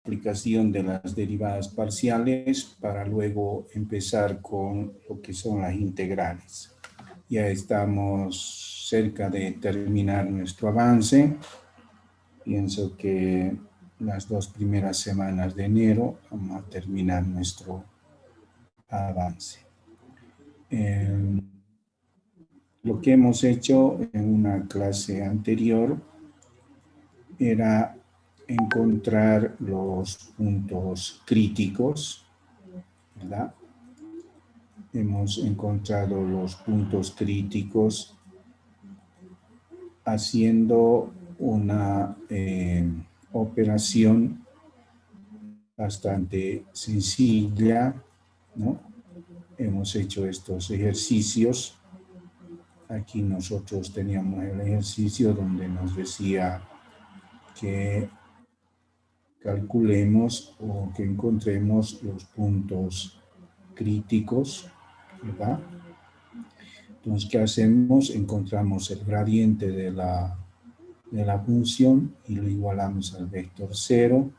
aplicación de las derivadas parciales para luego empezar con lo que son las integrales. Ya estamos cerca de terminar nuestro avance. Pienso que las 2 primeras semanas de enero vamos a terminar nuestro avance. Lo que hemos hecho en una clase anterior era encontrar los puntos críticos, ¿verdad? Hemos encontrado los puntos críticos haciendo una operación bastante sencilla, ¿no? Hemos hecho estos ejercicios. Aquí nosotros teníamos el ejercicio donde nos decía que calculemos o que encontremos los puntos críticos, ¿verdad? Entonces, ¿qué hacemos? Encontramos el gradiente de la función y lo igualamos al vector 0.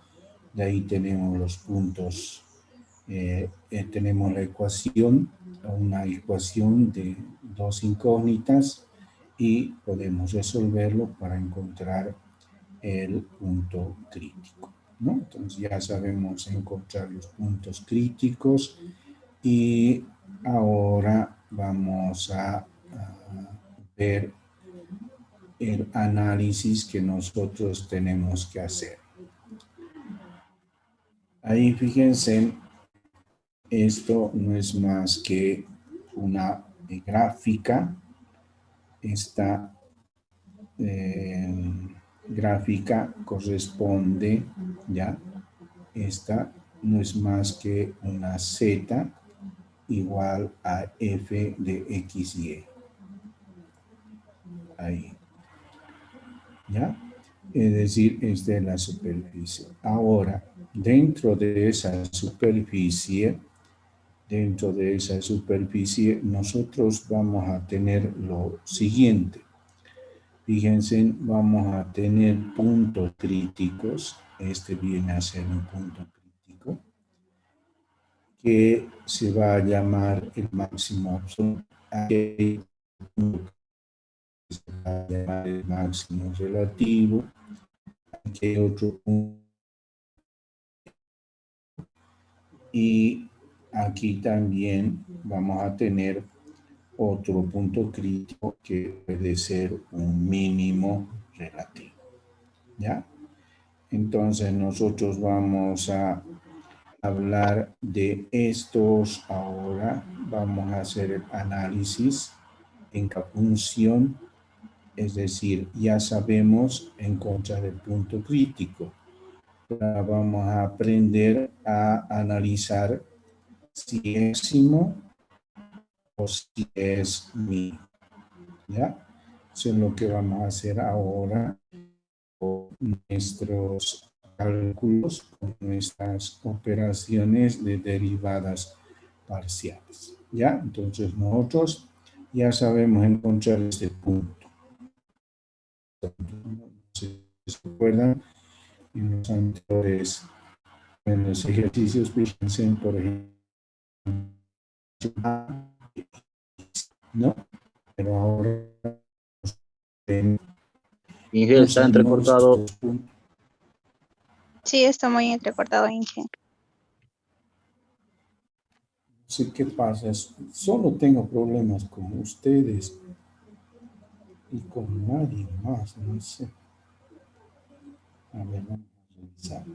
De ahí tenemos los puntos, tenemos la ecuación, una ecuación de 2 incógnitas y podemos resolverlo para encontrar el punto crítico, ¿no? Entonces ya sabemos encontrar los puntos críticos y ahora vamos a ver el análisis que nosotros tenemos que hacer. Ahí fíjense, esto no es más que una gráfica. Esta gráfica corresponde, ¿ya? Esta no es más que una z igual a f de x y y. Ahí. ¿Ya? Es decir, esta es la superficie. Ahora, dentro de esa superficie, nosotros vamos a tener lo siguiente. Fíjense, vamos a tener puntos críticos. Este viene a ser un punto crítico que se va a llamar el máximo absoluto. Aquí se va a llamar el máximo relativo. Aquí hay otro punto. Y aquí también vamos a tener otro punto crítico que puede ser un mínimo relativo. ¿Ya? Entonces nosotros vamos a hablar de estos ahora. Vamos a hacer el análisis en cada función. Es decir, ya sabemos encontrar el punto crítico. Ahora vamos a aprender a analizar si es máximo o si es mínimo. ¿Ya? Eso es lo que vamos a hacer ahora con nuestros cálculos, con nuestras operaciones de derivadas parciales. ¿Ya? Entonces nosotros ya sabemos encontrar este punto. Si se acuerdan, en los anteriores, en los ejercicios, fíjense, por ejemplo, ¿no? Pero ahora Inge, está pusimos entrecortado. los puntos. Sí, está muy entrecortado, Inge. No sé qué pasa, solo tengo problemas con ustedes y con nadie más, no sé. A ver, vamos a revisar.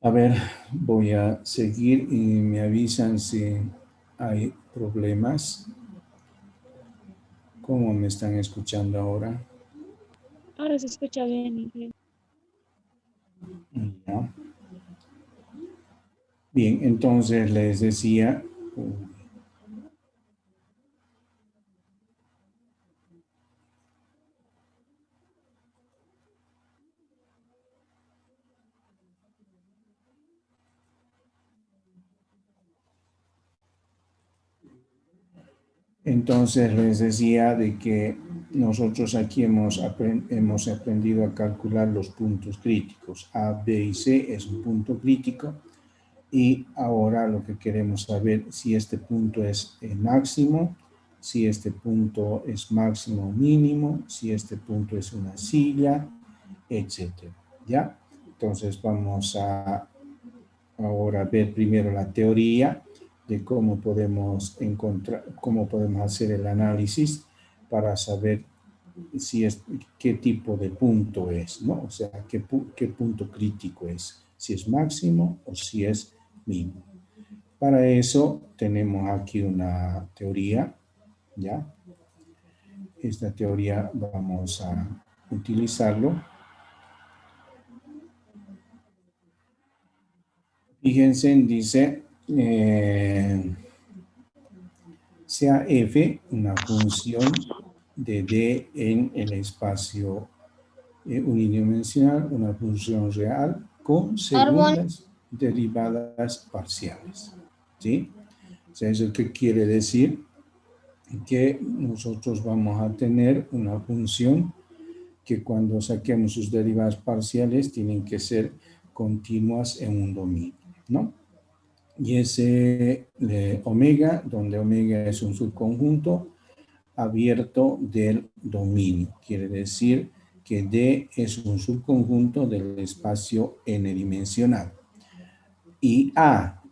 A ver, voy a seguir y me avisan si hay problemas. ¿Cómo me están escuchando ahora? Ahora se escucha bien, Inge. Ya. Bien, entonces les decía, Entonces les decía de que nosotros aquí hemos aprendido a calcular los puntos críticos. A, B y C es un punto crítico. Y ahora lo que queremos saber si este punto es máximo, si este punto es máximo o mínimo, si este punto es una silla, etc. ¿Ya? Entonces vamos a ahora ver primero la teoría de cómo podemos encontrar, cómo podemos hacer el análisis para saber si es, qué tipo de punto es, ¿no? O sea, qué punto crítico es, si es máximo o si es mínimo. Para eso tenemos aquí una teoría, ¿ya? Esta teoría vamos a utilizarlo. Fíjense, dice, sea f una función de D en el espacio unidimensional, una función real con segundas derivadas parciales. ¿Sí? O sea, ¿eso qué quiere decir? Que nosotros vamos a tener una función que cuando saquemos sus derivadas parciales tienen que ser continuas en un dominio, ¿no? Y ese omega, donde omega es un subconjunto abierto del dominio. Quiere decir que D es un subconjunto del espacio n-dimensional. Y A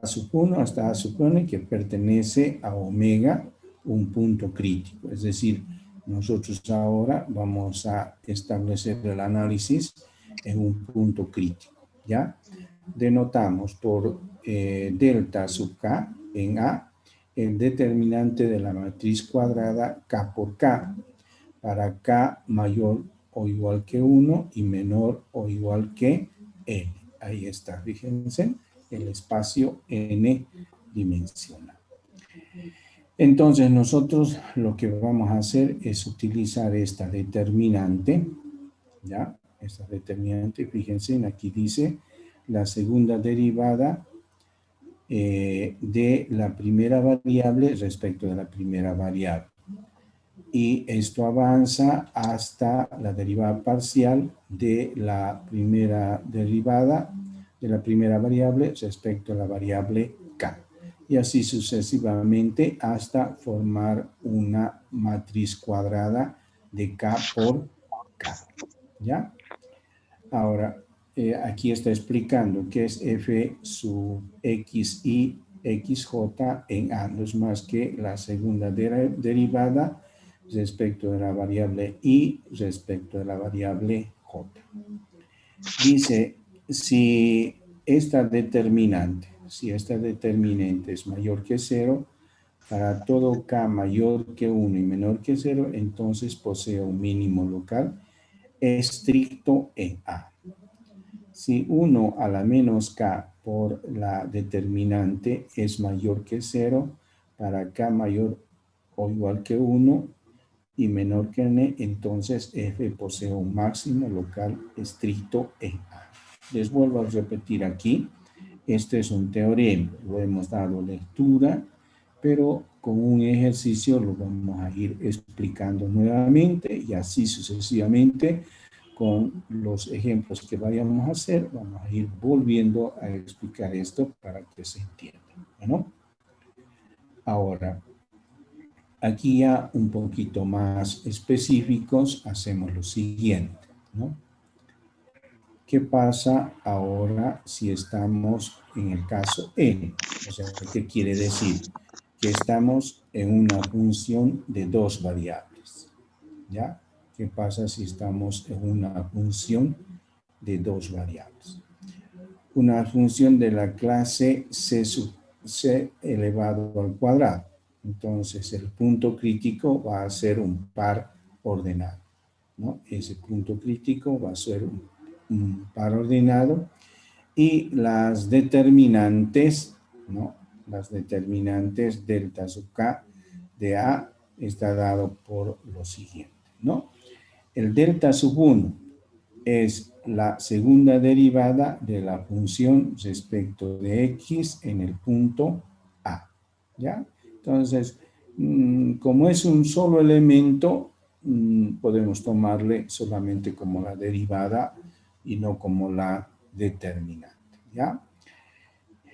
sub 1 hasta A sub n que pertenece a omega, un punto crítico. Es decir, nosotros ahora vamos a establecer el análisis en un punto crítico, ¿ya? Denotamos por delta sub k en A el determinante de la matriz cuadrada K por K para K mayor o igual que 1 y menor o igual que N. Ahí está, fíjense, el espacio N dimensional. Entonces nosotros lo que vamos a hacer es utilizar esta determinante, ¿ya? Esta determinante, fíjense, aquí dice la segunda derivada de la primera variable respecto de la primera variable. Y esto avanza hasta la derivada parcial de la primera derivada de la primera variable respecto a la variable k. Y así sucesivamente hasta formar una matriz cuadrada de k por k. ¿Ya? Ahora, aquí está explicando qué es f sub x y xj en A. No es más que la segunda derivada respecto de la variable y respecto de la variable j. Dice, si esta determinante es mayor que 0, para todo k mayor que 1 y menor que 0, entonces posee un mínimo local estricto en A. Si 1 a la menos k por la determinante es mayor que 0, para k mayor o igual que 1 y menor que n, entonces f posee un máximo local estricto en A. Les vuelvo a repetir aquí, este es un teorema, lo hemos dado lectura, pero con un ejercicio lo vamos a ir explicando nuevamente y así sucesivamente con los ejemplos que vayamos a hacer, vamos a ir volviendo a explicar esto para que se entienda. Bueno, ahora, aquí ya un poquito más específicos, hacemos lo siguiente, ¿no? ¿Qué pasa ahora si estamos en el caso n? O sea, ¿qué quiere decir? Que estamos en una función de dos variables, ¿ya? ¿Qué pasa si estamos en una función de dos variables? Una función de la clase c elevado al cuadrado. Entonces, el punto crítico va a ser un par ordenado, ¿no? Ese punto crítico va a ser un par ordenado y las determinantes, ¿no? Las determinantes delta sub k de A está dado por lo siguiente, ¿no? El delta sub 1 es la segunda derivada de la función respecto de x en el punto A, ¿ya? Entonces, Como es un solo elemento, podemos tomarle solamente como la derivada y no como la determinante, ¿ya?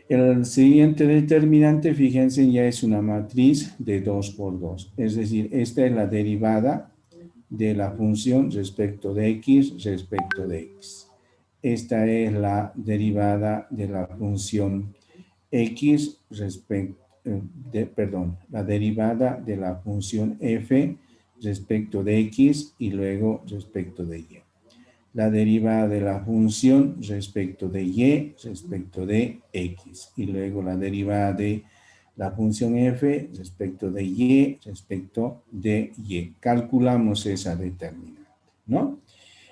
El siguiente determinante, fíjense, ya es una matriz de 2 por 2. Es decir, esta es la derivada de la función respecto de x respecto de x. Esta es la derivada de la función x respecto, la derivada de la función f respecto de x y luego respecto de y. La derivada de la función respecto de y respecto de x y luego la derivada de la función f respecto de y respecto de y. Calculamos esa determinante, ¿no?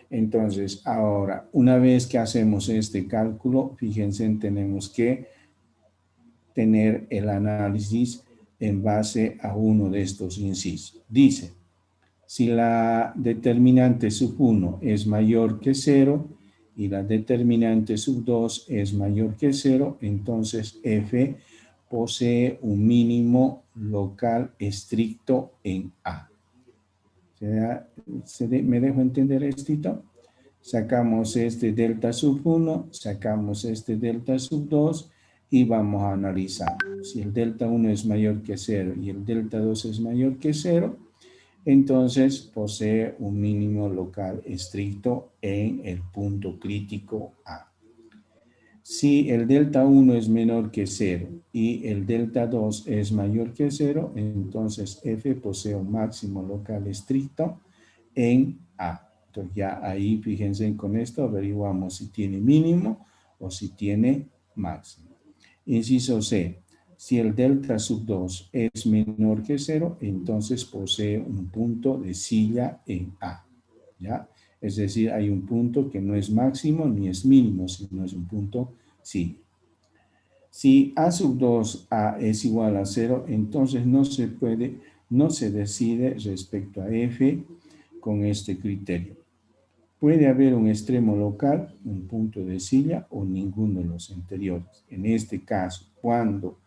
Entonces, ahora, una vez que hacemos este cálculo, fíjense, tenemos que tener el análisis en base a uno de estos incisos. Dice, si la determinante sub 1 es mayor que 0 y la determinante sub 2 es mayor que 0, entonces f posee un mínimo local estricto en A. ¿Me dejo entender esto? Sacamos este delta sub 1, sacamos este delta sub 2 y vamos a analizar. Si el delta 1 es mayor que 0 y el delta 2 es mayor que 0, entonces posee un mínimo local estricto en el punto crítico A. Si el delta 1 es menor que 0 y el delta 2 es mayor que 0, entonces f posee un máximo local estricto en A. Entonces ya ahí, fíjense, con esto averiguamos si tiene mínimo o si tiene máximo. Inciso C. Si el delta sub 2 es menor que 0, entonces posee un punto de silla en A. ¿Ya? Es decir, hay un punto que no es máximo ni es mínimo, sino es un punto silla. Si A sub 2A es igual a 0, entonces no se decide respecto a F con este criterio. Puede haber un extremo local, un punto de silla o ninguno de los anteriores. En este caso, cuando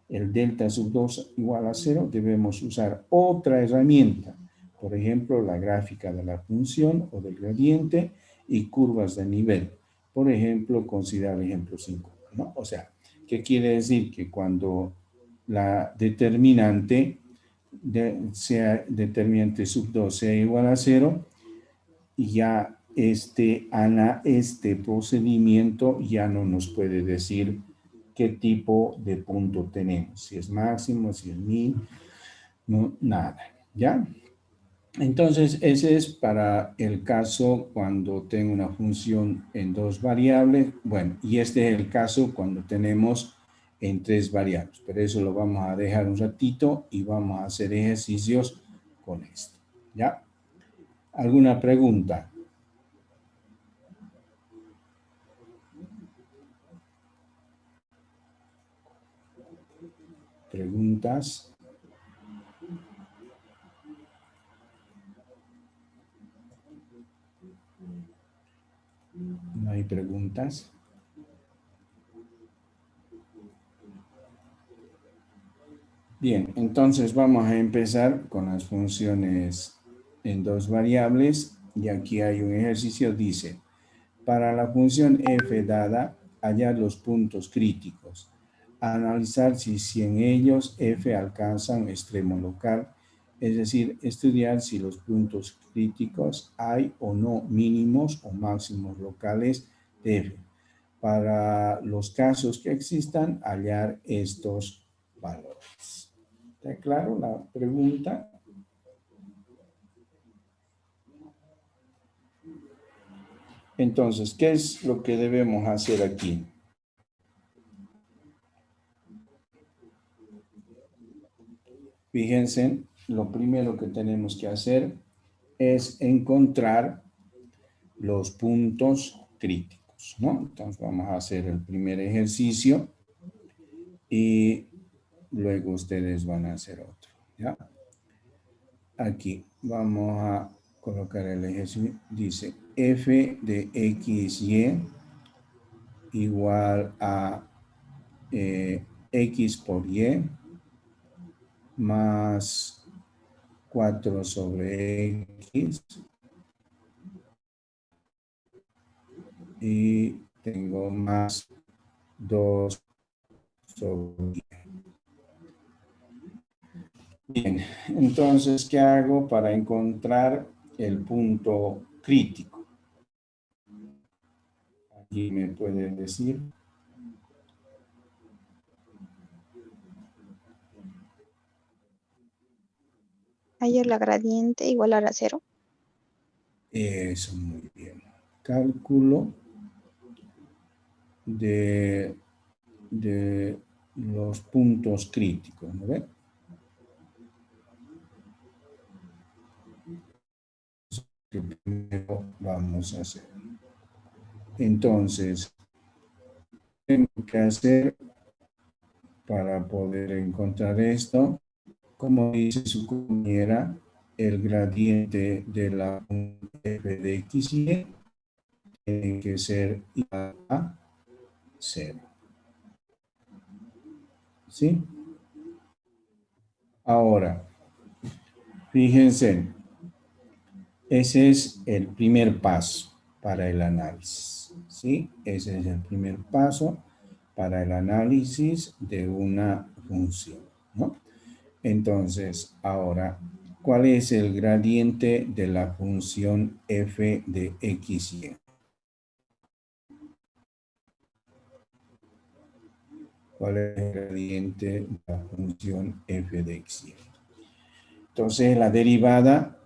el delta sub 2 igual a 0, debemos usar otra herramienta. Por ejemplo, la gráfica de la función o del gradiente y curvas de nivel. Por ejemplo, considerar el ejemplo 5, ¿no? O sea, ¿qué quiere decir? Que cuando la determinante determinante sub 2 sea igual a 0, ya este procedimiento ya no nos puede decir qué tipo de punto tenemos, si es máximo, si es mínimo, no, nada, ¿ya? Entonces, ese es para el caso cuando tengo una función en 2 variables, bueno, y este es el caso cuando tenemos en 3 variables, pero eso lo vamos a dejar un ratito y vamos a hacer ejercicios con esto, ¿ya? ¿Alguna pregunta? ¿Preguntas? ¿No hay preguntas? Bien, entonces vamos a empezar con las funciones en 2 variables y aquí hay un ejercicio, dice, para la función f dada, hallar los puntos críticos, analizar si en ellos f alcanza un extremo local, es decir, estudiar si los puntos críticos hay o no mínimos o máximos locales de f. Para los casos que existan, hallar estos valores. ¿Está claro la pregunta? Entonces, ¿qué es lo que debemos hacer aquí? Fíjense, lo primero que tenemos que hacer es encontrar los puntos críticos, ¿no? Entonces vamos a hacer el primer ejercicio y luego ustedes van a hacer otro, ¿ya? Aquí vamos a colocar el ejercicio, dice f de xy igual a x por y más 4 sobre X. Y tengo más 2 sobre Y. Bien, entonces, ¿qué hago para encontrar el punto crítico? Aquí me pueden decir. Hallar la gradiente igual a 0. Eso, muy bien. Cálculo de los puntos críticos, ¿no ve? Que primero vamos a hacer. Entonces, tengo que hacer para poder encontrar esto, como dice su compañera, el gradiente de la f de x y tiene que ser igual a 0. ¿Sí? Ahora, fíjense, ese es el primer paso para el análisis. ¿Sí? Ese es el primer paso para el análisis de una función, ¿no? Entonces, ahora, ¿cuál es el gradiente de la función f de x y? ¿Cuál es el gradiente de la función f de x y? Entonces, la derivada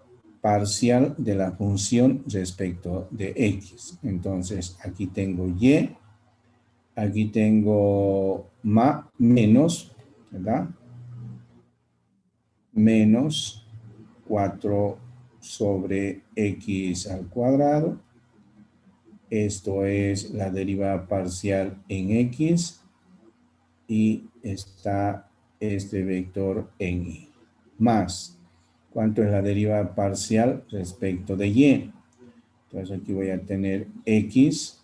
parcial de la función respecto de x. Entonces, aquí tengo y, aquí tengo menos, ¿verdad? Menos 4 sobre x al cuadrado. Esto es la derivada parcial en x y está este vector en y. Más, ¿cuánto es la derivada parcial respecto de y? Entonces aquí voy a tener x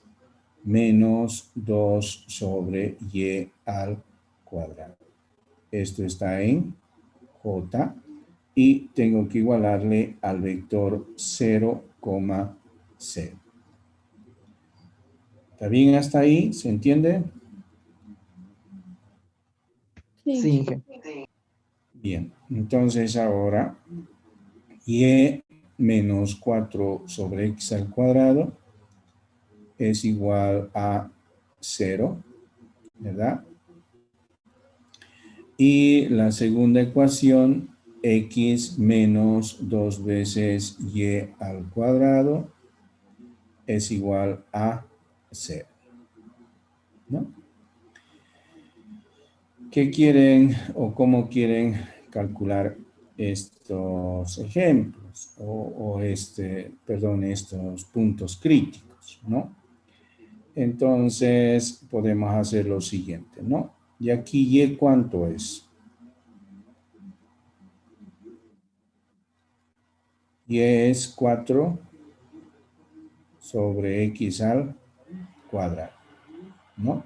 menos 2 sobre y al cuadrado. Esto está en j y tengo que igualarle al vector 0,0. ¿Está bien hasta ahí? ¿Se entiende? Sí. Sí, Inge. Bien, entonces ahora y menos 4 sobre x al cuadrado es igual a 0, ¿verdad? Y la segunda ecuación, x menos 2 veces y al cuadrado es igual a 0, ¿no? ¿Qué quieren o cómo quieren calcular estos ejemplos estos puntos críticos, ¿no? Entonces, podemos hacer lo siguiente, ¿no? Y aquí y ¿cuánto es? Y es 4 sobre x al cuadrado, ¿no?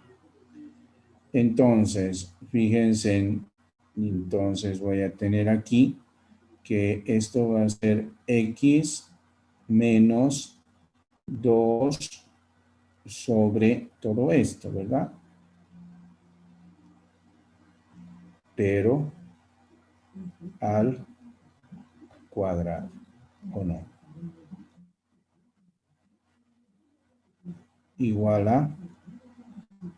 Entonces, fíjense, entonces voy a tener aquí que esto va a ser x menos 2 sobre todo esto, ¿verdad? Pero al cuadrado, ¿o no? Igual a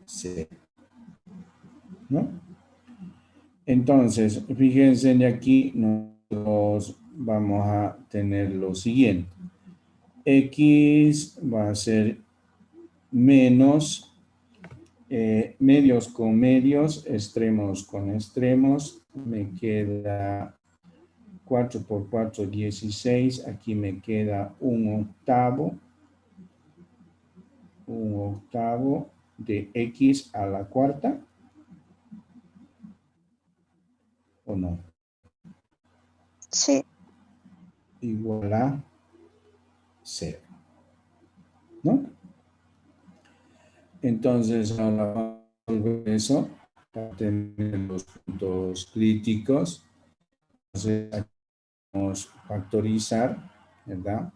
0, ¿no? Entonces, fíjense de aquí, nosotros vamos a tener lo siguiente. X va a ser menos medios con medios, extremos con extremos. Me queda 4 por 4, 16. Aquí me queda un octavo de x a la cuarta. ¿O no? Sí. Igual a 0. ¿No? Entonces, ahora vamos a resolver eso para tener los puntos críticos. Entonces, aquí vamos a factorizar, ¿verdad?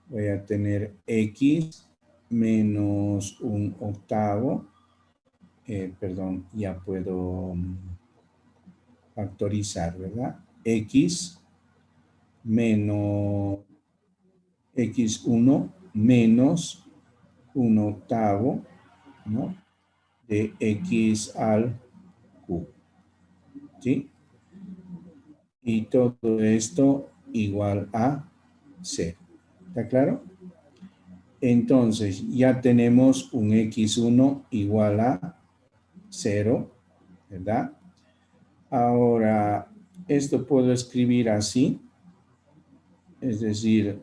Voy a tener x menos un octavo. Perdón, ya puedo factorizar, ¿verdad? X menos x1 menos un octavo, ¿no? De x al cubo, ¿sí? Y todo esto igual a 0. ¿Está claro? Entonces, ya tenemos un x1 igual a 0, ¿verdad? Ahora, esto puedo escribir así, es decir,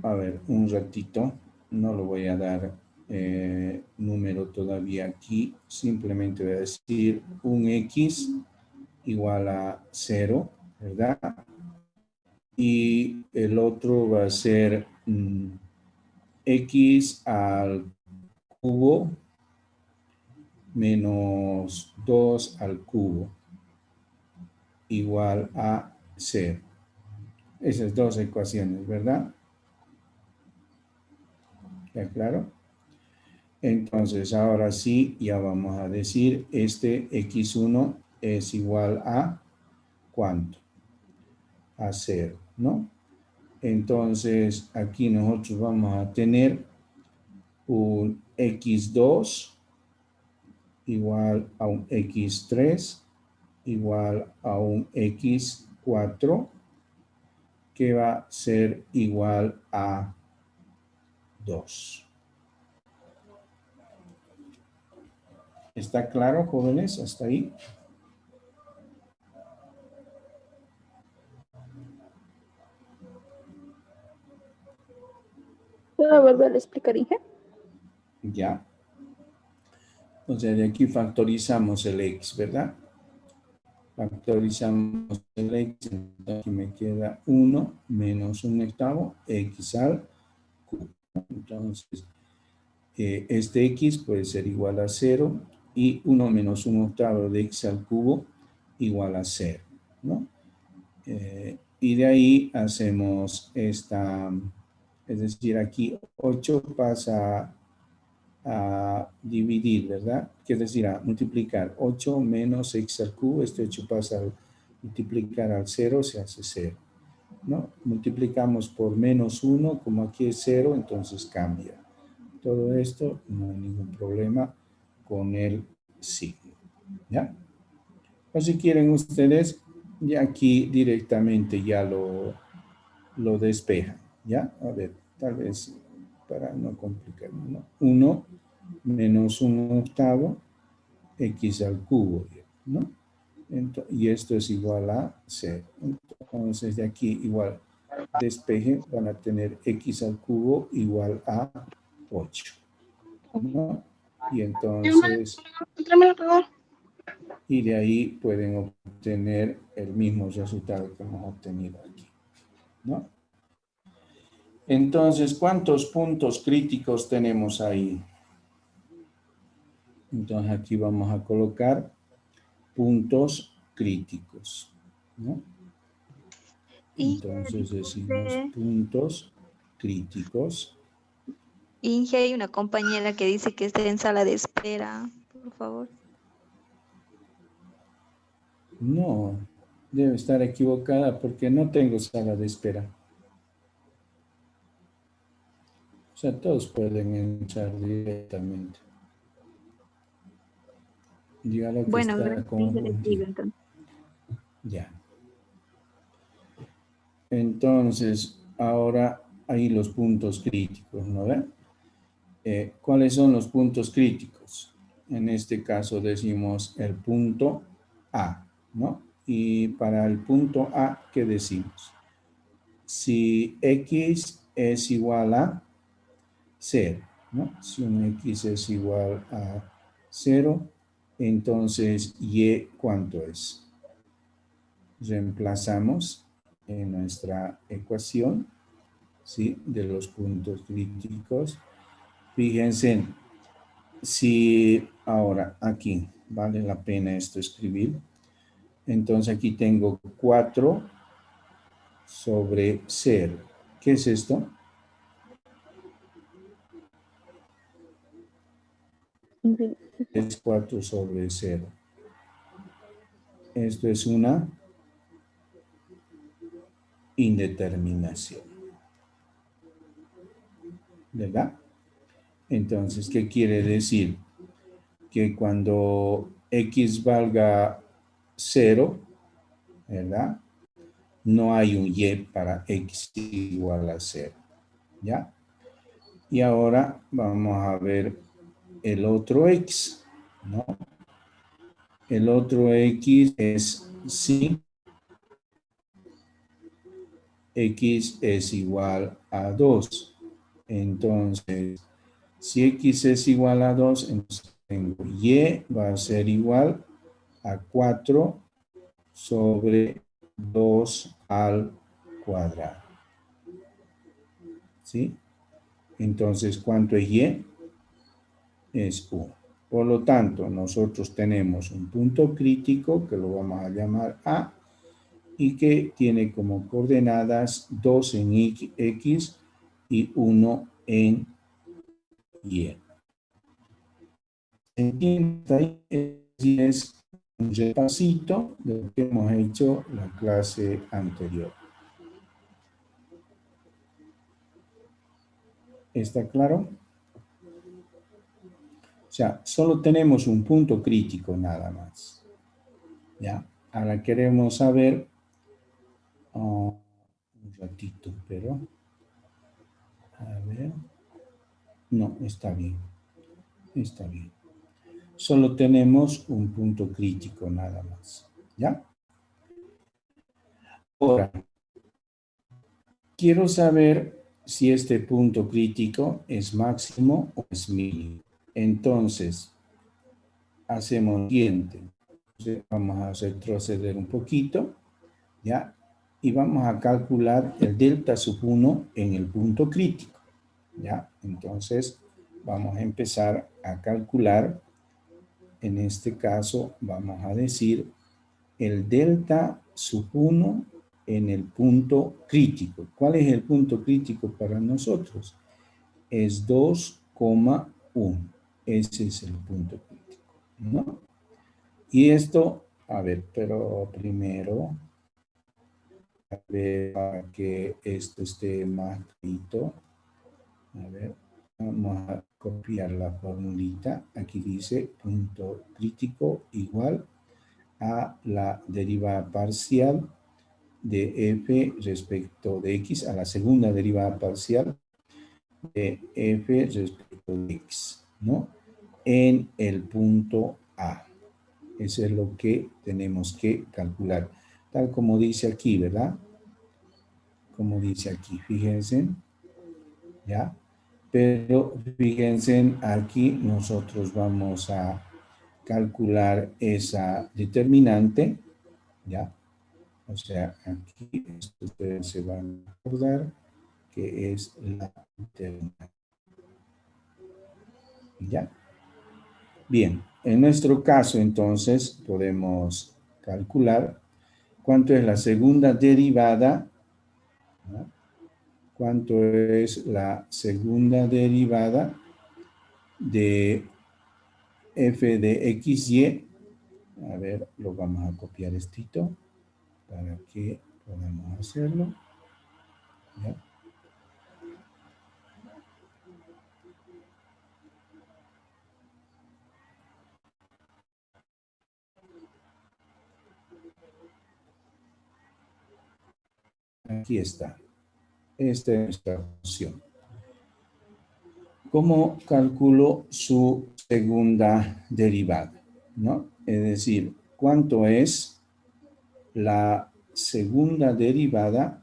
a ver, un ratito, no lo voy a dar número todavía aquí, simplemente voy a decir un x igual a 0, ¿verdad? Y el otro va a ser x al cubo menos 2 al cubo igual a 0. Esas dos ecuaciones, ¿verdad? ¿Ya claro? Entonces, ahora sí, ya vamos a decir, este x1 es igual a ¿cuánto? A 0, ¿no? Entonces, aquí nosotros vamos a tener un x2 igual a un x3 igual a un x4 que va a ser igual a 2. ¿Está claro, jóvenes? ¿Hasta ahí? ¿Puedo volver a explicar, Inge? Ya. O sea, de aquí factorizamos el x, ¿verdad? Factorizamos el x, entonces aquí me queda 1 menos un octavo, x al cubo. Entonces, este x puede ser igual a 0 y 1 menos un octavo de x al cubo igual a 0, ¿no? Y de ahí hacemos esta, es decir, aquí 8 pasa a dividir, ¿verdad? Es decir, a multiplicar 8 menos x al cubo, este 8 pasa a multiplicar al 0, se hace 0, ¿no? Multiplicamos por menos 1, como aquí es 0, entonces cambia. Todo esto, no hay ningún problema con el signo, ¿ya? O si quieren ustedes, ya aquí directamente ya lo despejan, ¿ya? A ver, tal vez para no complicarnos, ¿no? 1 menos un octavo x al cubo, ¿no? Y esto es igual a 0. Entonces, de aquí igual despeje, van a tener x al cubo igual a 8, ¿no? Y entonces, y de ahí pueden obtener el mismo resultado que hemos obtenido aquí, ¿no? Entonces, ¿cuántos puntos críticos tenemos ahí? Entonces, aquí vamos a colocar puntos críticos, ¿no? Entonces decimos puntos críticos. Inge, hay una compañera que dice que está en sala de espera, por favor. No, debe estar equivocada porque no tengo sala de espera. O sea, todos pueden entrar directamente. Dígalo que Bueno, está gracias, con un Inge, le buen sigo día. entonces. Ya. Entonces, ahora hay los puntos críticos, ¿no ven? ¿Cuáles son los puntos críticos? En este caso decimos el punto A, ¿no? Y para el punto A, ¿qué decimos? Si X es igual a 0, ¿no? Si un X es igual a 0, entonces Y, ¿cuánto es? Reemplazamos en nuestra ecuación, ¿sí? De los puntos críticos. Fíjense, si ahora aquí vale la pena esto escribir, Entonces aquí tengo 4 sobre 0. ¿Qué es esto? Es 4 sobre 0. Esto es una indeterminación. ¿Verdad? Entonces, ¿qué quiere decir? Que cuando x valga 0, ¿verdad? No hay un y para x igual a 0. ¿Ya? Y ahora vamos a ver el otro x, ¿no? El otro x es si x es igual a 2. Entonces, si x es igual a 2, entonces tengo y va a ser igual a 4 sobre 2 al cuadrado. ¿Sí? Entonces, ¿cuánto es y? Es 1. Por lo tanto, nosotros tenemos un punto crítico que lo vamos a llamar A y que tiene como coordenadas 2 en X y 1 en Y. Entiende, es un repasito de lo que hemos hecho la clase anterior. ¿Está claro? O sea, solo tenemos un punto crítico nada más. ¿Ya? Ahora queremos saber, un ratito, pero, a ver, no, está bien, está bien. Solo tenemos un punto crítico nada más. ¿Ya? Ahora, quiero saber si este punto crítico es máximo o es mínimo. Entonces, hacemos lo siguiente. Entonces, vamos a retroceder un poquito, ¿ya? Y vamos a calcular el delta sub 1 en el punto crítico, ¿ya? Entonces, vamos a empezar a calcular. En este caso, vamos a decir el delta sub 1 en el punto crítico. ¿Cuál es el punto crítico para nosotros? Es 2,1. Ese es el punto crítico, ¿no? Y esto, a ver, pero primero, a ver, para que esto esté más clarito, a ver, vamos a copiar la formulita. Aquí dice punto crítico igual a la derivada parcial de f respecto de x, a la segunda derivada parcial de f respecto de x, ¿no? En el punto A. Eso es lo que tenemos que calcular. Tal como dice aquí, ¿verdad? Como dice aquí, fíjense, ¿ya? Pero fíjense, aquí nosotros vamos a calcular esa determinante, ¿ya? O sea, aquí ustedes se van a acordar que es la determinante. ¿Ya? Bien, en nuestro caso entonces podemos calcular cuánto es la segunda derivada, ¿no? Cuánto es la segunda derivada de f de xy. A ver, lo vamos a copiar estito para que podamos hacerlo. ¿Ya? Aquí está. Esta es nuestra función. ¿Cómo calculo su segunda derivada? ¿No? Es decir, ¿cuánto es la segunda derivada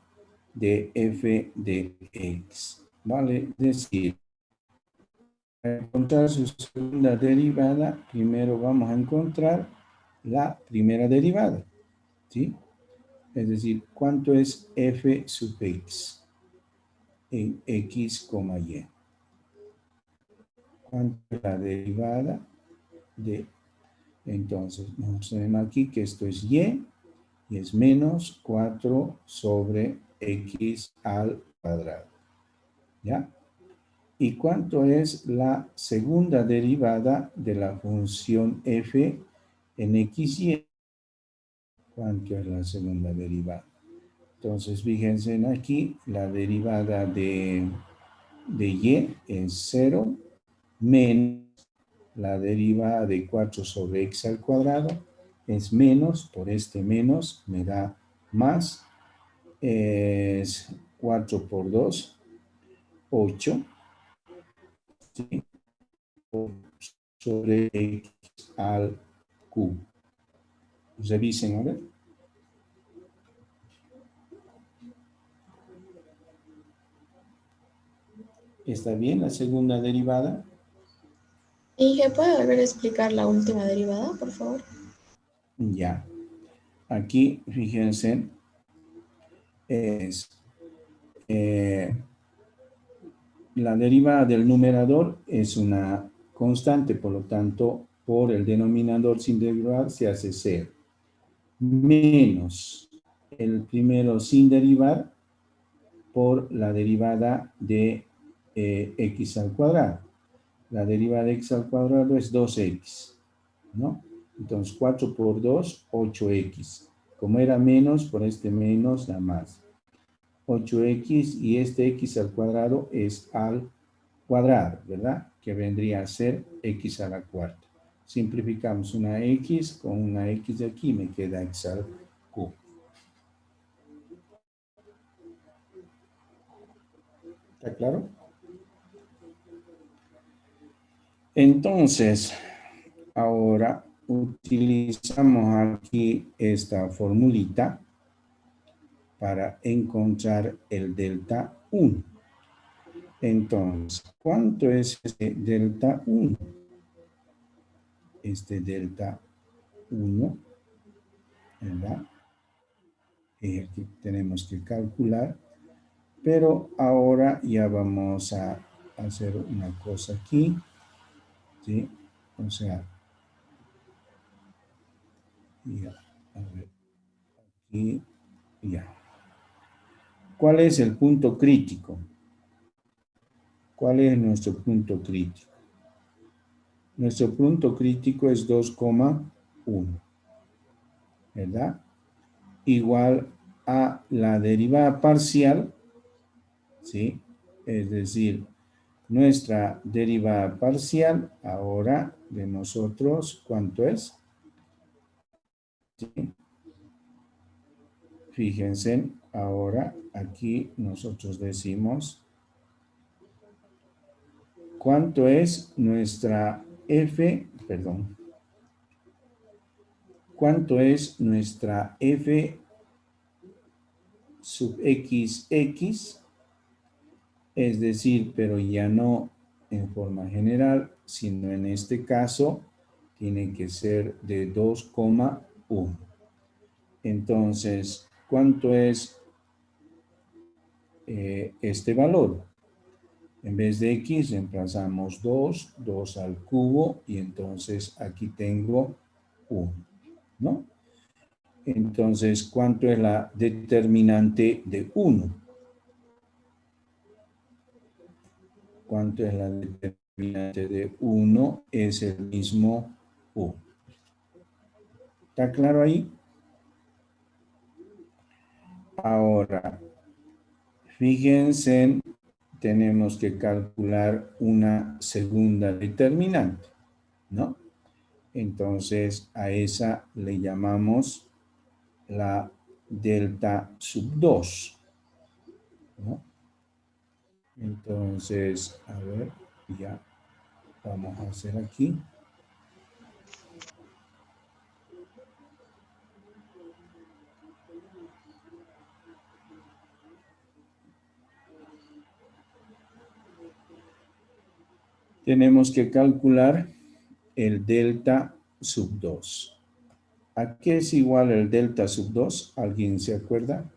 de f de x? ¿Vale? Es decir, para encontrar su segunda derivada, primero vamos a encontrar la primera derivada, ¿sí? Es decir, ¿cuánto es f sub x en x, y? ¿Cuánto es la derivada de Entonces, nosotros tenemos aquí que esto es y es menos 4 sobre x al cuadrado. ¿Ya? ¿Y cuánto es la segunda derivada de la función f en x y? ¿Cuánto es la segunda derivada? Entonces, fíjense en aquí, la derivada de y es 0 menos la derivada de 4 sobre x al cuadrado es menos, por este menos me da más, es 4 por 2, 8, ¿sí? Sobre x al cubo. Revisen, a ver. ¿Está bien la segunda derivada? Inge, ¿puede volver a explicar la última derivada, por favor? Ya. Aquí, fíjense, es la derivada del numerador es una constante, por lo tanto, por el denominador sin derivar se hace 0. Menos el primero sin derivar por la derivada de x al cuadrado. La derivada de x al cuadrado es 2x, ¿no? Entonces, 4 por 2, 8x. Como era menos, por este menos da más. 8x y este x al cuadrado es al cuadrado, ¿verdad? Que vendría a ser x a la cuarta. Simplificamos una x con una x de aquí, me queda x al cubo. ¿Está claro? Entonces, ahora utilizamos aquí esta formulita para encontrar el delta 1. Entonces, ¿cuánto es este delta 1? Este delta 1, ¿verdad? Aquí tenemos que calcular, pero ahora ya vamos a hacer una cosa aquí, ¿sí? O sea, ya, a ver, aquí, ya. ¿Cuál es el punto crítico? ¿Cuál es nuestro punto crítico? Nuestro punto crítico es 2,1, ¿verdad? Igual a la derivada parcial, ¿sí? Es decir, nuestra derivada parcial ahora de nosotros, ¿cuánto es? ¿Sí? Fíjense, ahora aquí nosotros decimos cuánto es nuestra f, perdón, cuánto es nuestra f sub xx, es decir, pero ya no en forma general, sino en este caso tiene que ser de 2,1. Entonces, ¿cuánto es este valor? En vez de x reemplazamos 2, 2 al cubo y entonces aquí tengo 1, ¿no? Entonces, ¿cuánto es la determinante de 1? ¿Cuánto es la determinante de 1? Es el mismo 1. ¿Está claro ahí? Ahora, fíjense, tenemos que calcular una segunda determinante, ¿no? Entonces, a esa le llamamos la delta sub 2, ¿no? Entonces, a ver, ya vamos a hacer aquí. Tenemos que calcular el delta sub 2. ¿A qué es igual el delta sub 2? ¿Alguien se acuerda?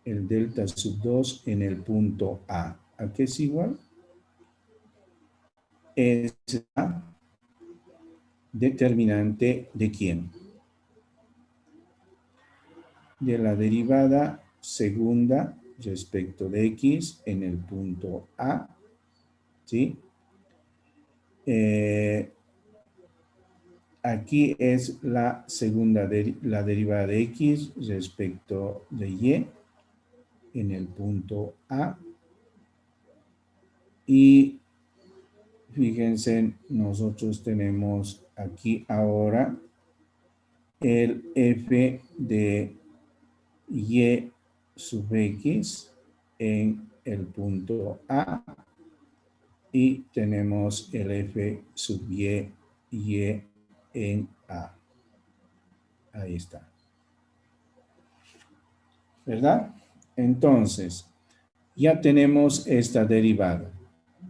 El delta sub 2 en el punto A. ¿A qué es igual? es la determinante de quién? De la derivada segunda respecto de x en el punto A, ¿sí? Aquí es la segunda, la derivada de x respecto de y en el punto A. Y fíjense, nosotros tenemos aquí ahora el f de y sub x en el punto A y tenemos el f sub y en A. Ahí está. ¿Verdad? Entonces, ya tenemos esta derivada,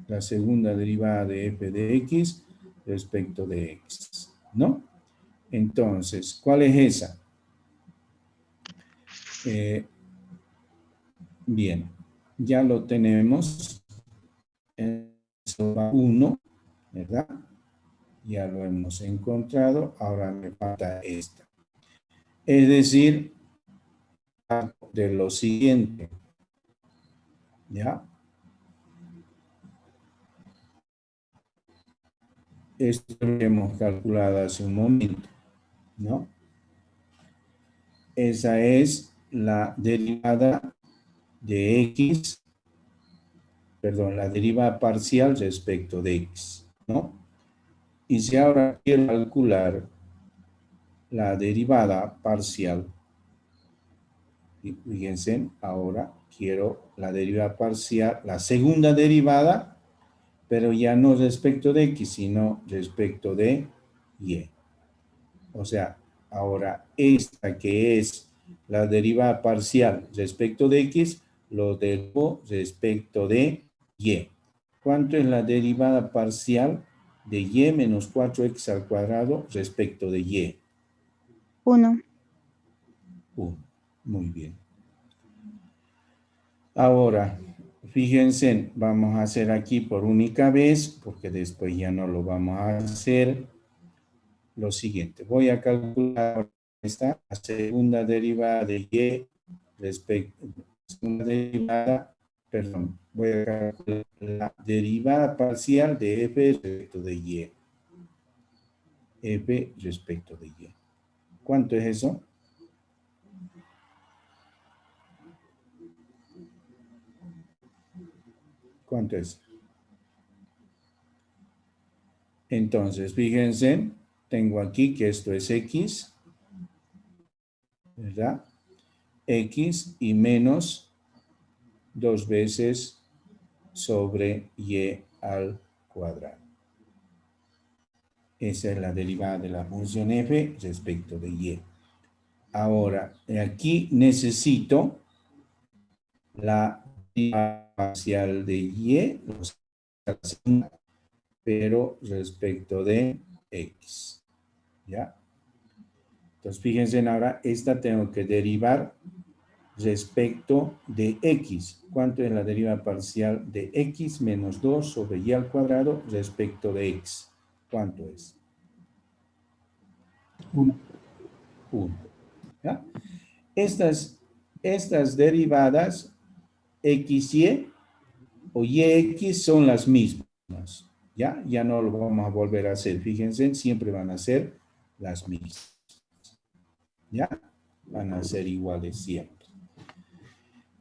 la segunda derivada de f de x respecto de x, ¿no? Entonces, ¿cuál es esa? Bien, ya lo tenemos en 1, ¿verdad? Ya lo hemos encontrado, ahora me falta esta. Es decir, de lo siguiente, ¿ya? Esto lo hemos calculado hace un momento, ¿no? Esa es la derivada de x, perdón, la derivada parcial respecto de x, ¿no? Y si ahora quiero calcular la derivada parcial, fíjense, ahora quiero la derivada parcial, la segunda derivada, pero ya no respecto de x, sino respecto de y. O sea, ahora esta que es la derivada parcial respecto de x, lo derivo respecto de y. ¿Cuánto es la derivada parcial de y menos 4x al cuadrado respecto de y? 1. 1. Muy bien. Ahora, fíjense, vamos a hacer aquí por única vez, porque después ya no lo vamos a hacer. Lo siguiente, voy a calcular esta segunda derivada de y respecto, segunda derivada, perdón, voy a calcular la derivada parcial de f respecto de y. F respecto de y. ¿Cuánto es eso? ¿Cuánto es? Entonces, fíjense, tengo aquí que esto es x, ¿verdad? X y menos 2 veces sobre y al cuadrado. Esa es la derivada de la función f respecto de y. Ahora, aquí necesito la derivada parcial de y, pero respecto de x. ¿Ya? Entonces, fíjense ahora, esta tengo que derivar respecto de x. ¿Cuánto es la derivada parcial de x menos 2 sobre y al cuadrado respecto de x? ¿Cuánto es? 1. 1. ¿Ya? Estas derivadas xy o yx son las mismas. ¿Ya? Ya no lo vamos a volver a hacer. Fíjense, siempre van a ser las mismas. ¿Ya? Van a ser iguales siempre.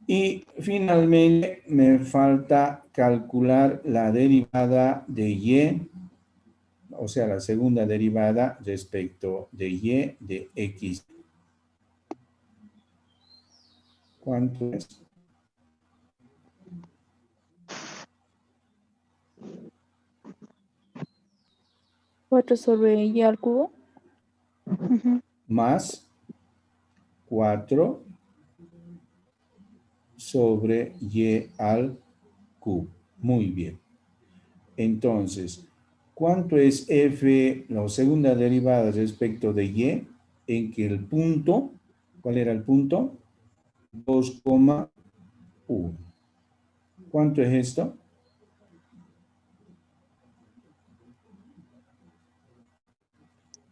Y finalmente me falta calcular la derivada de y, o sea, la segunda derivada respecto de y de x. ¿Cuánto es? ¿4 sobre y al cubo? Más 4 sobre y al cubo. Muy bien. Entonces, ¿cuánto es f, la segunda derivada respecto de y? En que el punto, ¿cuál era el punto? 2,1. ¿Cuánto es esto?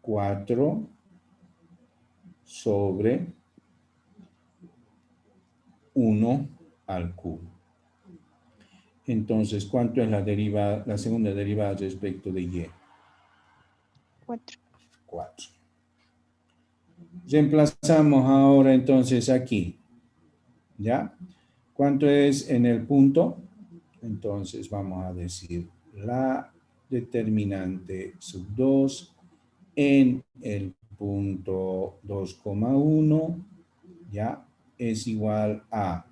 4 sobre 1 al cubo. Entonces, ¿cuánto es la segunda derivada respecto de y? 4. 4. Reemplazamos ahora entonces aquí. ¿Ya? ¿Cuánto es en el punto? Entonces vamos a decir la determinante sub 2 en el punto 2,1, ¿ya? Es igual a,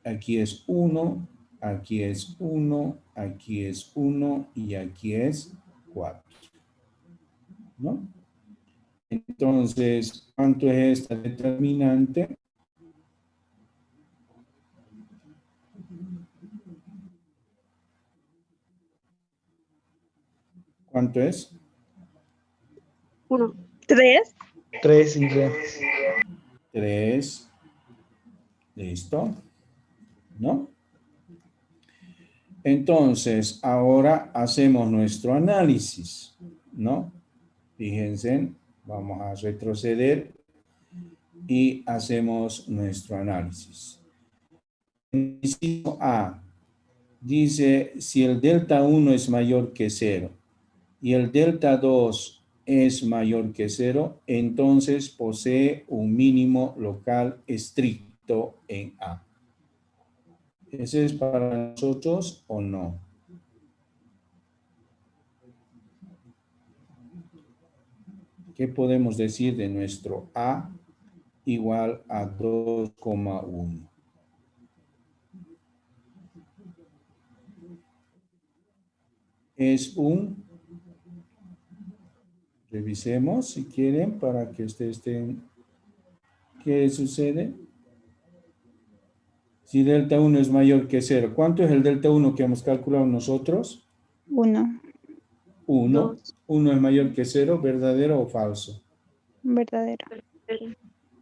aquí es 1, aquí es 1, aquí es 1 y aquí es 4, ¿no? Entonces, ¿cuánto es esta determinante? ¿Cuánto es? 1. 3. 3, Inge. 3. ¿Listo? ¿No? Entonces, ahora hacemos nuestro análisis, ¿no? Fíjense, vamos a retroceder y hacemos nuestro análisis. El inciso A dice, si el delta 1 es mayor que 0 y el delta 2 es mayor que 0, entonces posee un mínimo local estricto en A. ¿Ese es para nosotros o no? ¿Qué podemos decir de nuestro A igual a 2,1? Es un, revisemos si quieren para que ustedes estén, ¿qué sucede? Si delta 1 es mayor que 0, ¿cuánto es el delta 1 que hemos calculado nosotros? 1. 1. 1 es mayor que 0, ¿verdadero o falso? Verdadero.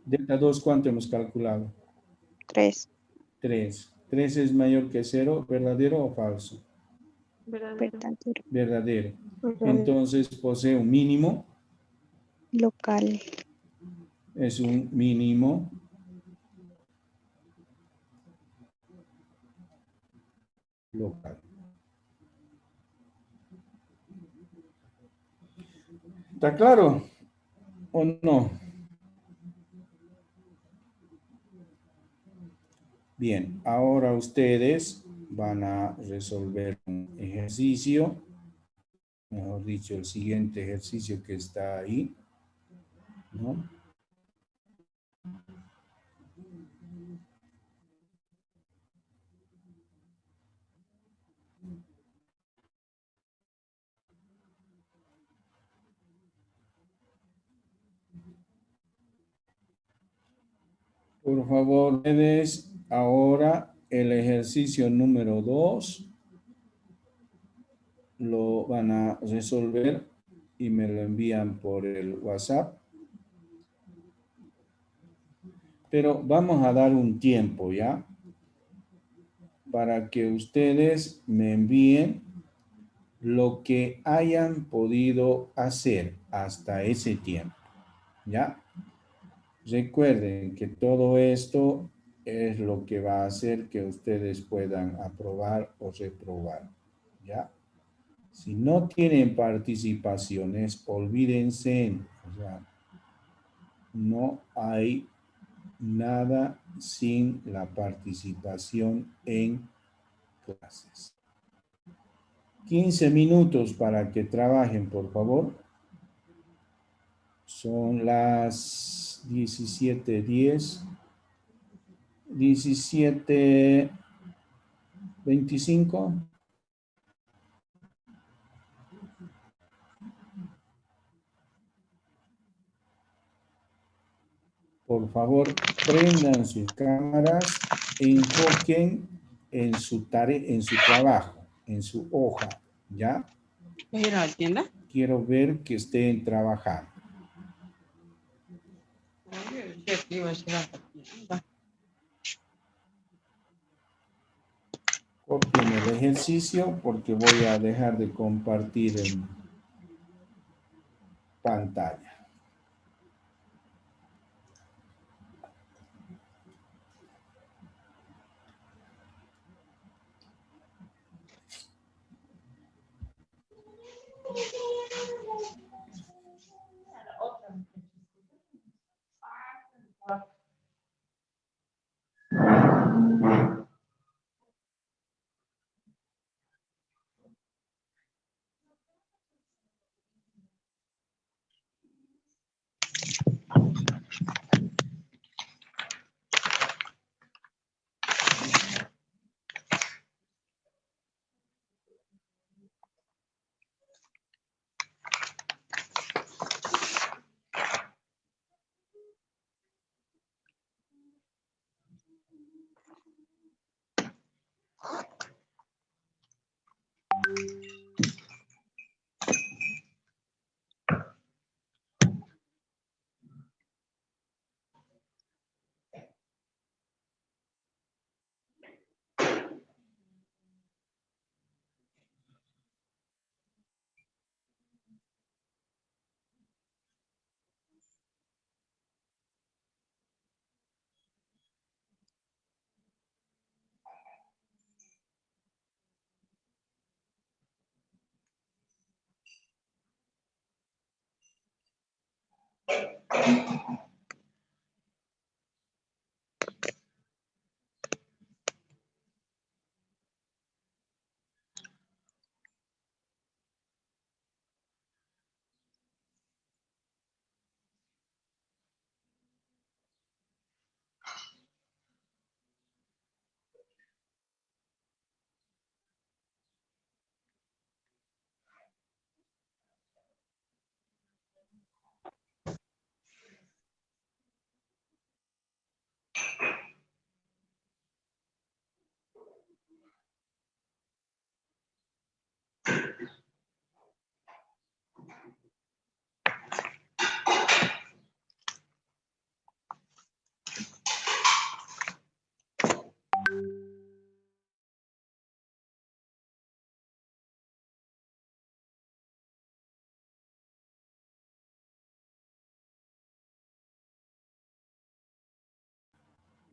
Delta 2, ¿cuánto hemos calculado? 3. 3. 3 es mayor que 0, ¿verdadero o falso? Verdadero. Verdadero. Entonces posee un mínimo, Local. es un mínimo local. ¿Está claro o no? Bien, ahora ustedes van a resolver un ejercicio, mejor dicho, el siguiente ejercicio que está ahí, ¿no? Por favor, ustedes ahora el ejercicio número 2 lo van a resolver y me lo envían por el WhatsApp. Pero vamos a dar un tiempo, ¿ya? Para que ustedes me envíen lo que hayan podido hacer hasta ese tiempo, ¿ya? Recuerden que todo esto es lo que va a hacer que ustedes puedan aprobar o reprobar, ¿ya? Si no tienen participaciones, olvídense, o sea, no hay nada sin la participación en clases. 15 minutos para que trabajen, por favor. Son las 17:10. 17:25. Por favor, prendan sus cámaras e enfoquen en su tarea, en su trabajo, en su hoja, ¿ya? ¿Vas a ir a la tienda? Quiero ver que estén trabajando. Sí, iba a ir a la tienda. Copien el ejercicio porque voy a dejar de compartir pantalla.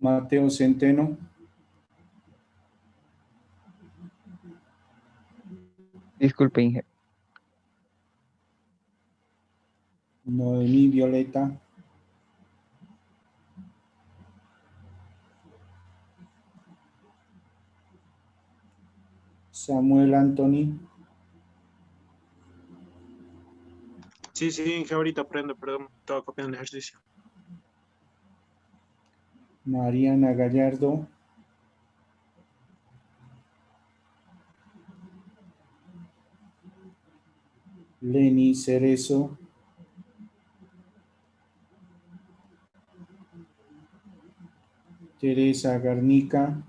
Mateo Centeno. Disculpe, Inge. Noemí Violeta. Samuel Anthony. Sí, sí, Inge, ahorita aprendo, perdón, estaba copiando el ejercicio. Mariana Gallardo. Lenny Cerezo. Teresa Garnica.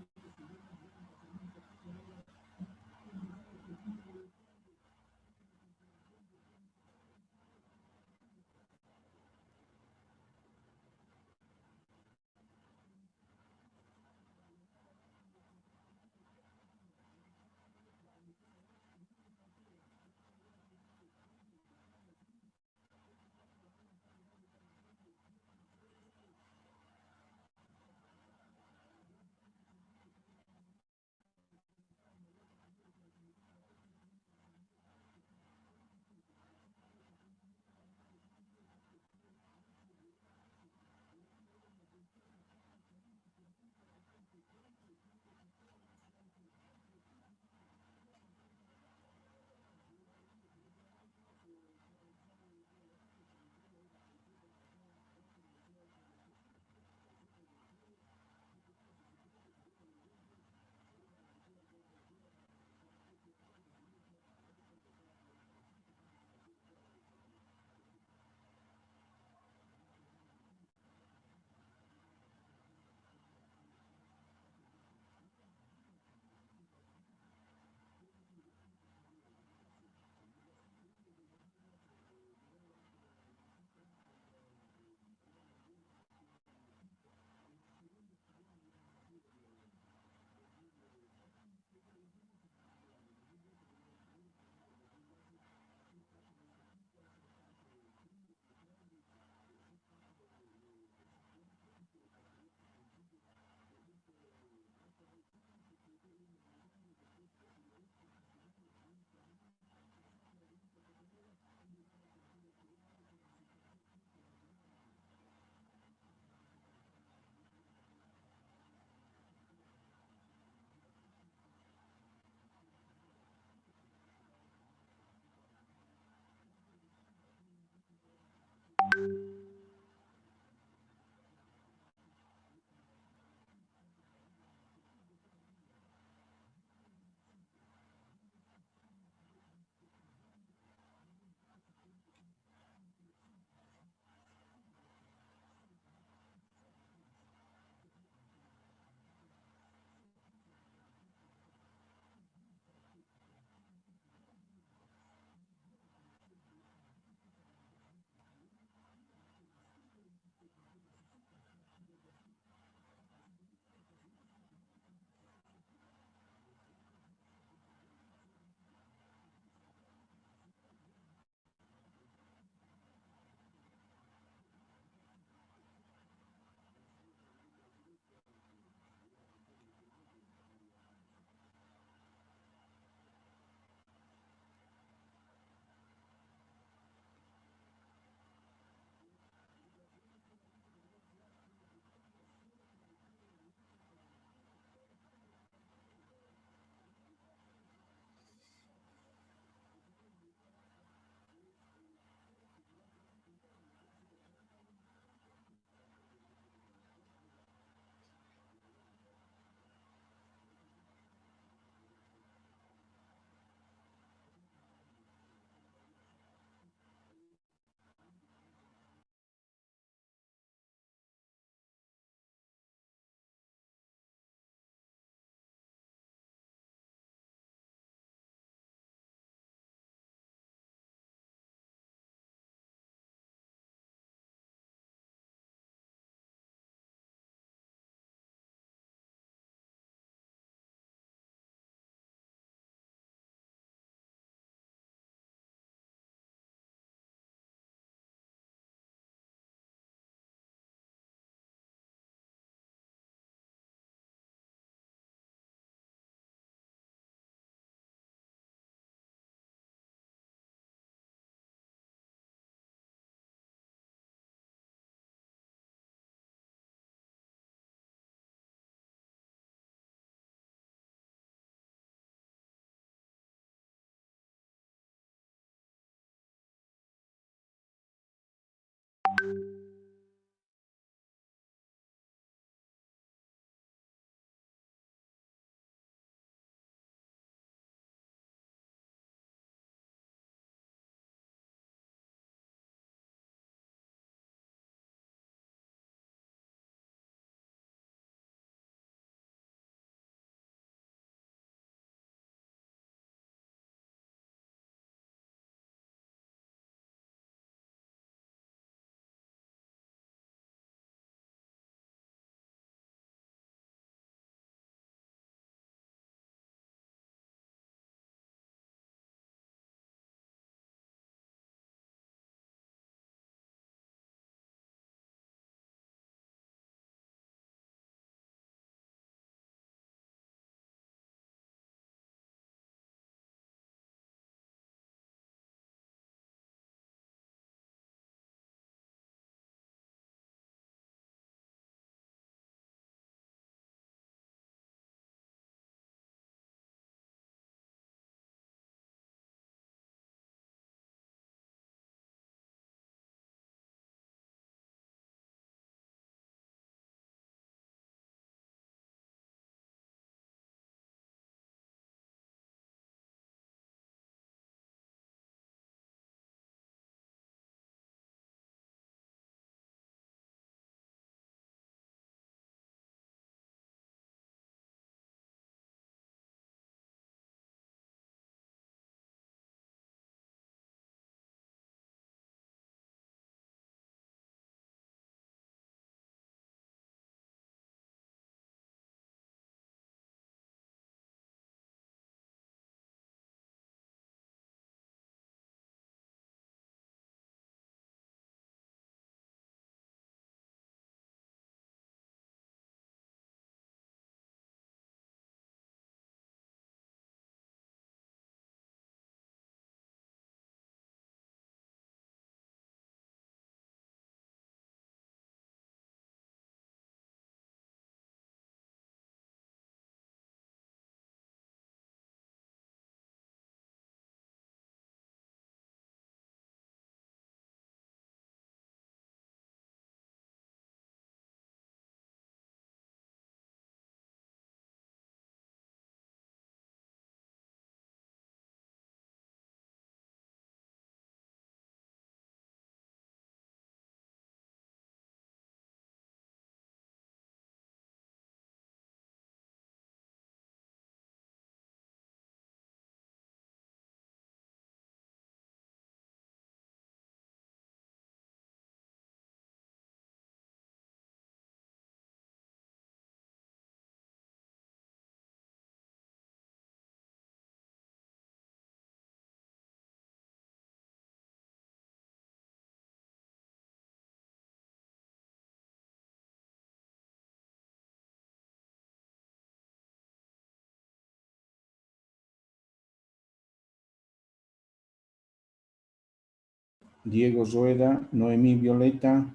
Diego Rueda, Noemí Violeta.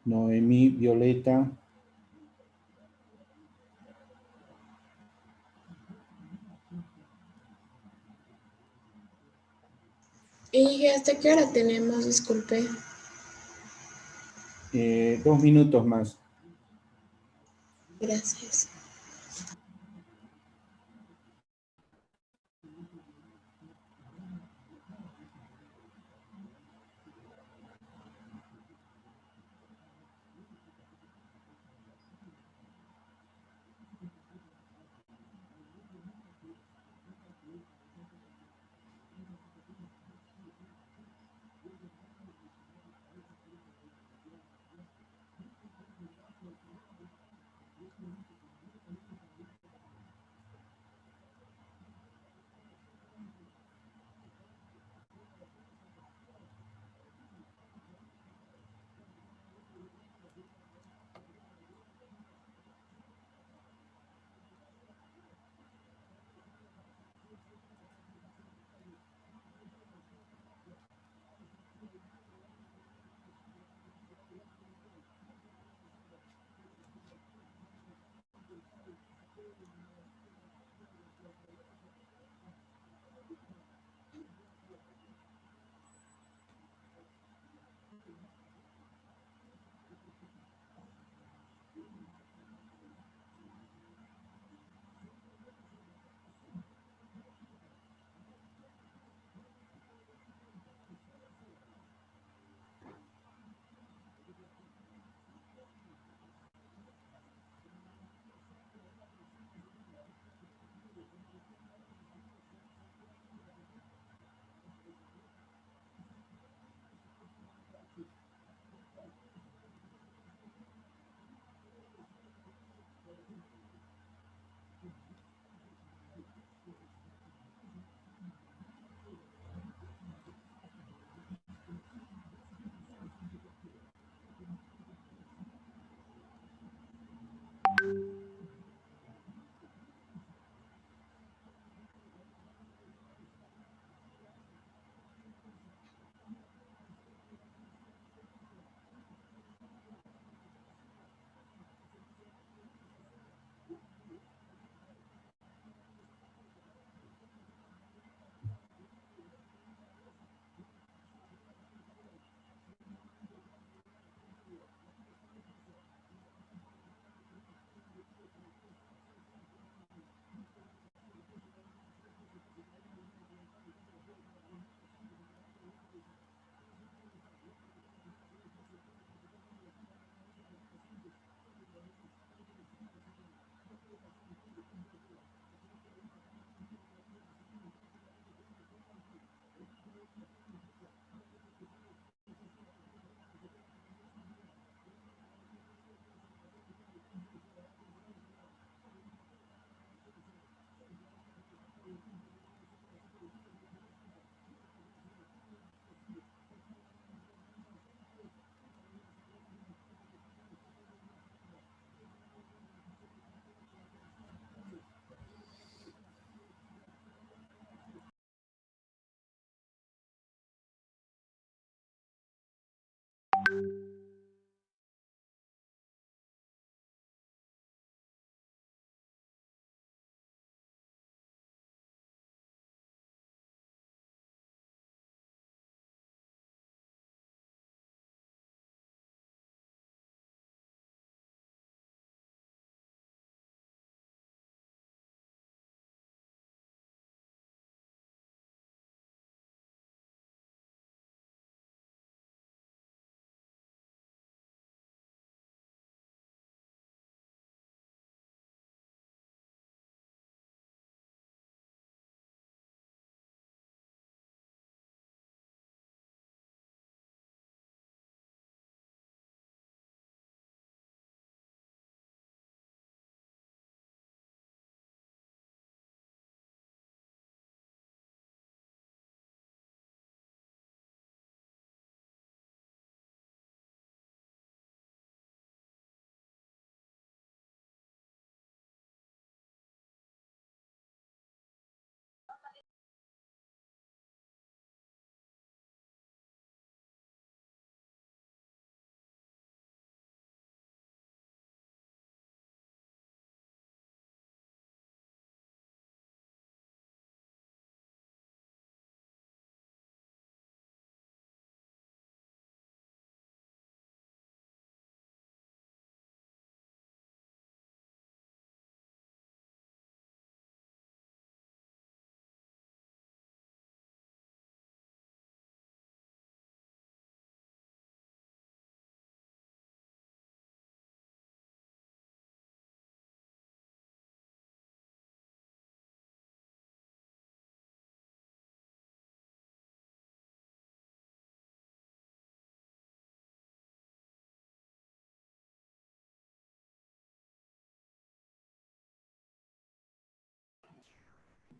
Noemí Violeta. ¿Y hasta qué hora tenemos? Disculpe. 2 minutos más. Gracias.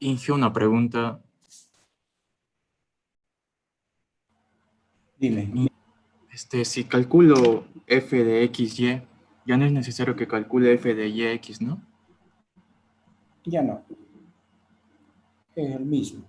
Inge, una pregunta. Dime. Si calculo f de x, y, ya no es necesario que calcule f de y, x, ¿no? Ya no. Es el mismo.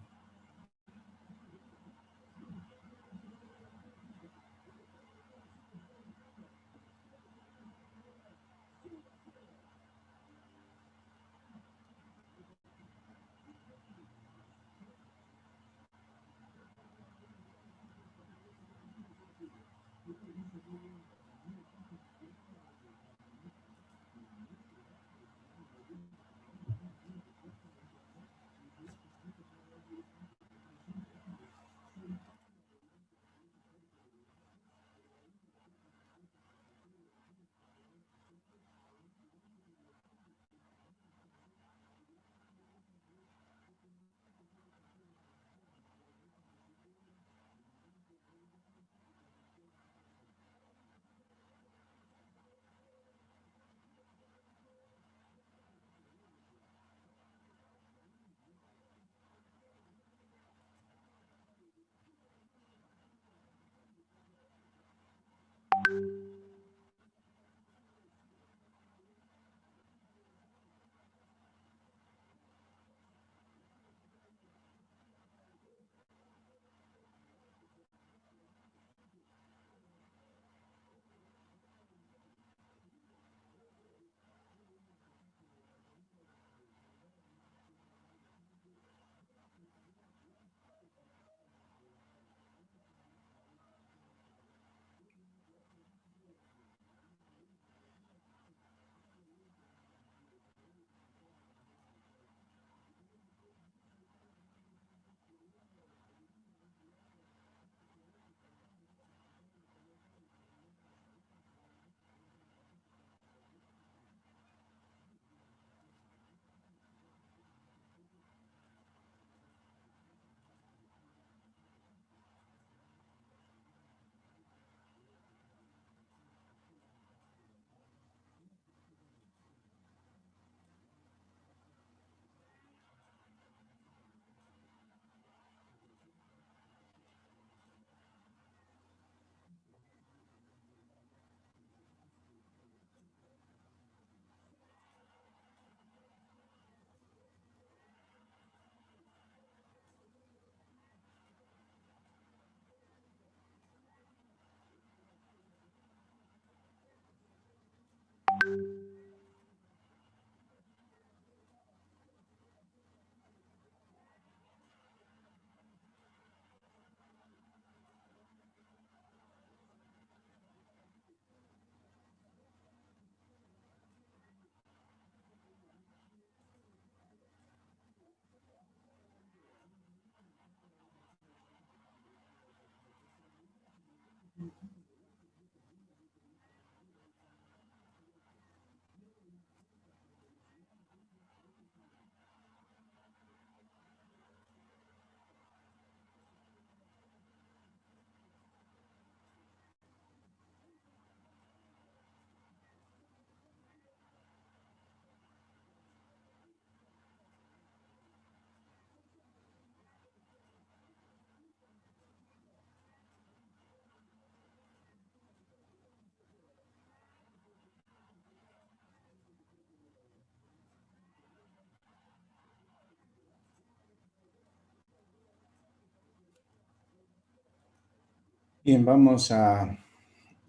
Bien, vamos a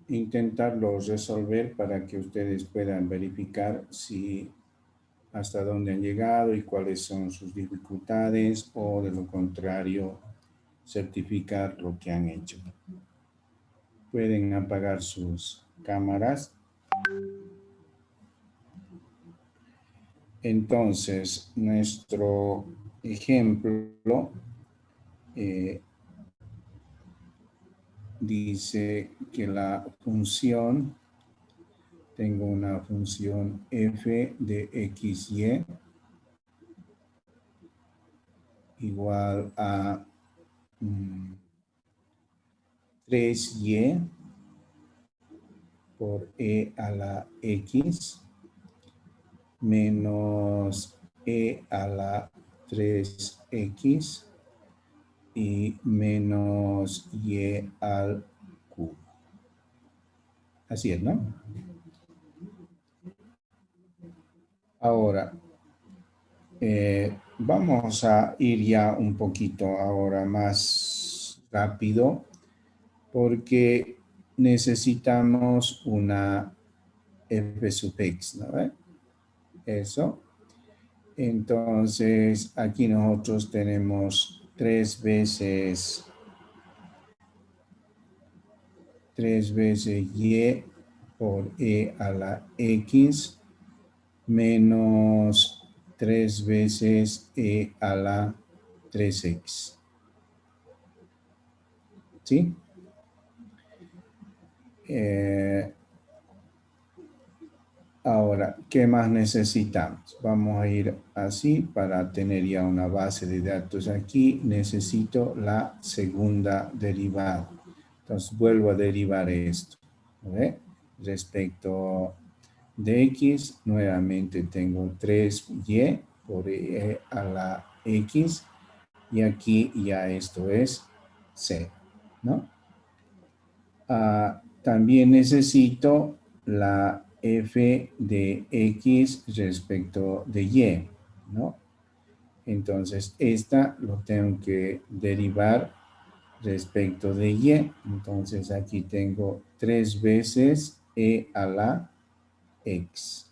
intentarlo resolver para que ustedes puedan verificar si hasta dónde han llegado y cuáles son sus dificultades o de lo contrario certificar lo que han hecho. Pueden apagar sus cámaras. Entonces, nuestro ejemplo dice que la función, tengo una función f de xy igual a 3y por e a la x menos e a la 3x y menos y al cubo. Así es, ¿no? Ahora, vamos a ir ya un poquito ahora más rápido porque necesitamos una f sub x, ¿no? Eso. Entonces, aquí nosotros tenemos 3 veces y por e a la x menos 3 veces e a la 3x. ¿Sí? Ahora, ¿qué más necesitamos? Vamos a ir así para tener ya una base de datos aquí. Necesito la segunda derivada. Entonces, vuelvo a derivar esto. ¿Ve? Respecto de x, nuevamente tengo 3y por e a la x. Y aquí ya esto es 0, ¿no? También necesito la f de x respecto de y, ¿no? Entonces, esta lo tengo que derivar respecto de y. Entonces, aquí tengo 3 veces e a la x.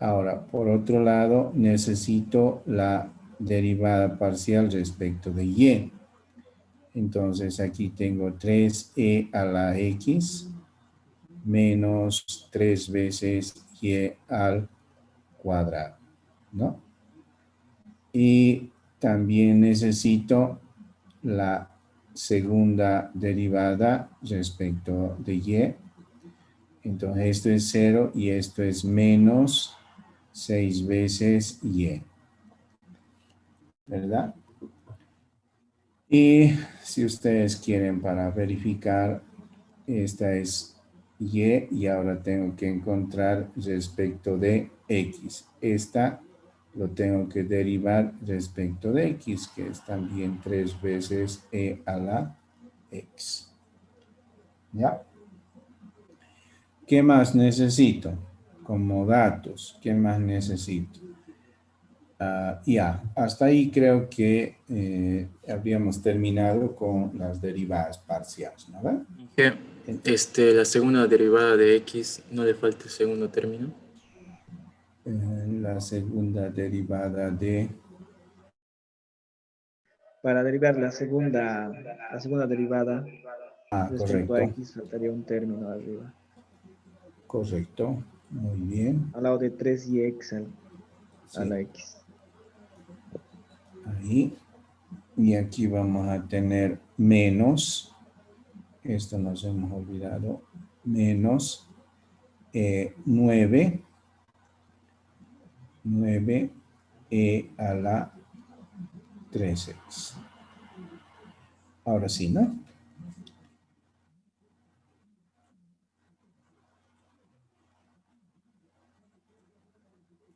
Ahora, por otro lado, necesito la derivada parcial respecto de y. Entonces, aquí tengo 3e a la x menos 3 veces y al cuadrado, ¿no? Y también necesito la segunda derivada respecto de y. Entonces, esto es 0 y esto es menos 6 veces y. ¿Verdad? Y si ustedes quieren para verificar, esta es y ahora tengo que encontrar respecto de x. Esta lo tengo que derivar respecto de x, que es también 3 veces e a la x. ¿Ya? ¿Qué más necesito? Como datos, ¿qué más necesito? Ya, hasta ahí creo que habríamos terminado con las derivadas parciales, ¿no? La segunda derivada de x, ¿no le falta el segundo término? La segunda derivada de... Para derivar la segunda derivada respecto a correcto. x, faltaría un término arriba. Correcto, muy bien. Al lado de 3y a la x. Ahí. Y aquí vamos a tener menos, esto nos hemos olvidado, menos 9 e a la 3x. Ahora sí, ¿no?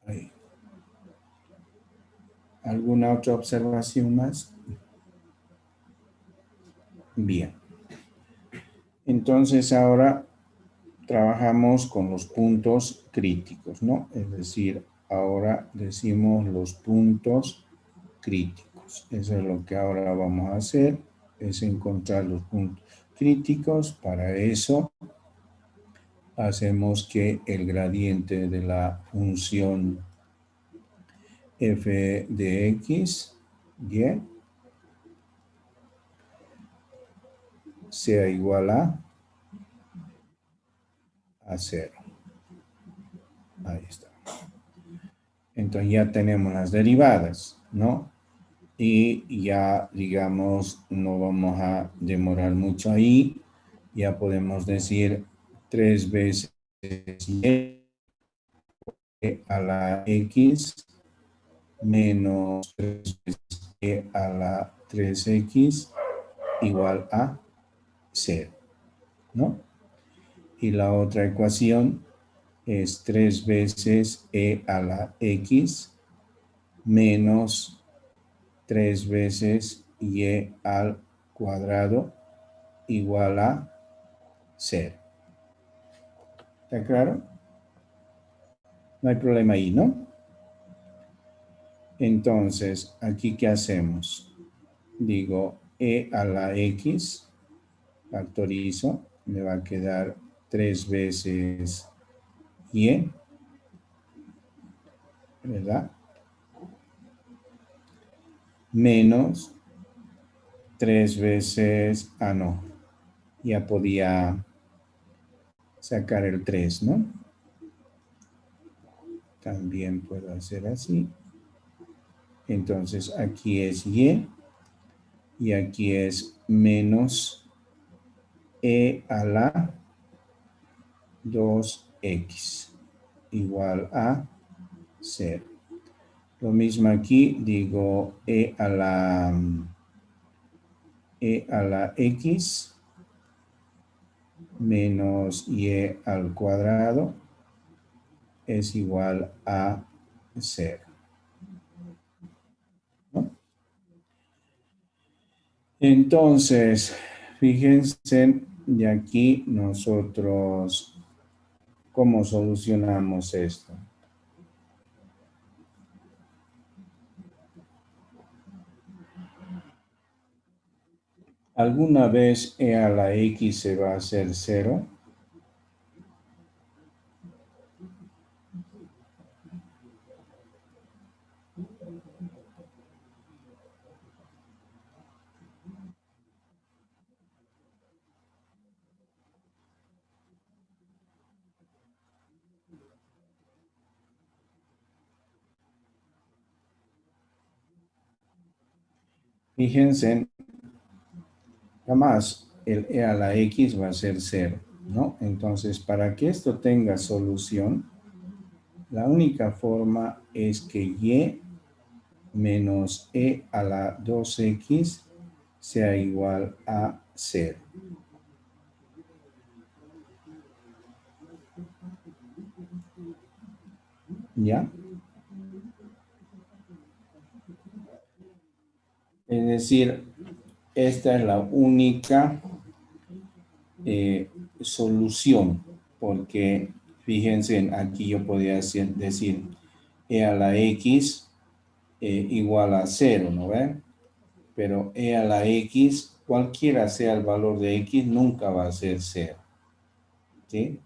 Ahí. ¿Alguna otra observación más? Bien. Entonces ahora trabajamos con los puntos críticos, ¿no? Es decir, ahora decimos los puntos críticos. Eso es lo que ahora vamos a hacer, es encontrar los puntos críticos. Para eso hacemos que el gradiente de la función f de x, y, sea igual a 0. Ahí está. Entonces ya tenemos las derivadas, ¿no? Y ya, digamos, no vamos a demorar mucho ahí. Ya podemos decir 3 veces y a la x menos 3 veces y a la 3x igual a 0, ¿no? Y la otra ecuación es 3 veces e a la x menos 3 veces y al cuadrado igual a 0. ¿Está claro? No hay problema ahí, ¿no? Entonces, aquí, ¿qué hacemos? Digo, e a la x, factorizo, me va a quedar 3 veces y, ¿verdad? Menos 3 veces, no, ya podía sacar el 3, ¿no? También puedo hacer así. Entonces, aquí es y aquí es menos e a la 2x igual a 0. Lo mismo aquí, digo e a la x menos y al cuadrado es igual a 0. ¿No? Entonces, fíjense, de aquí nosotros, ¿cómo solucionamos esto? ¿Alguna vez e a la x se va a hacer 0? Fíjense, jamás el e a la x va a ser 0, ¿no? Entonces, para que esto tenga solución, la única forma es que y menos e a la 2x sea igual a 0. ¿Ya? Es decir, esta es la única solución, porque fíjense, aquí yo podría decir e a la x igual a 0, ¿no ven? Pero e a la x, cualquiera sea el valor de x, nunca va a ser 0. ¿Sí?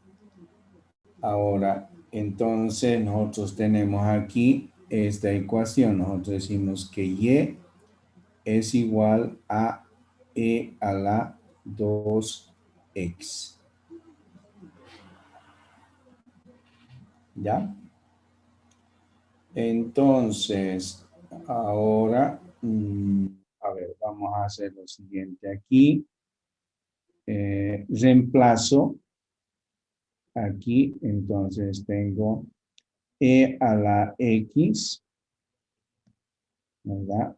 Ahora, entonces nosotros tenemos aquí esta ecuación. Nosotros decimos que y es igual a e a la 2x. ¿Ya? Entonces, ahora, a ver, vamos a hacer lo siguiente aquí. Reemplazo aquí, entonces tengo e a la x, ¿verdad?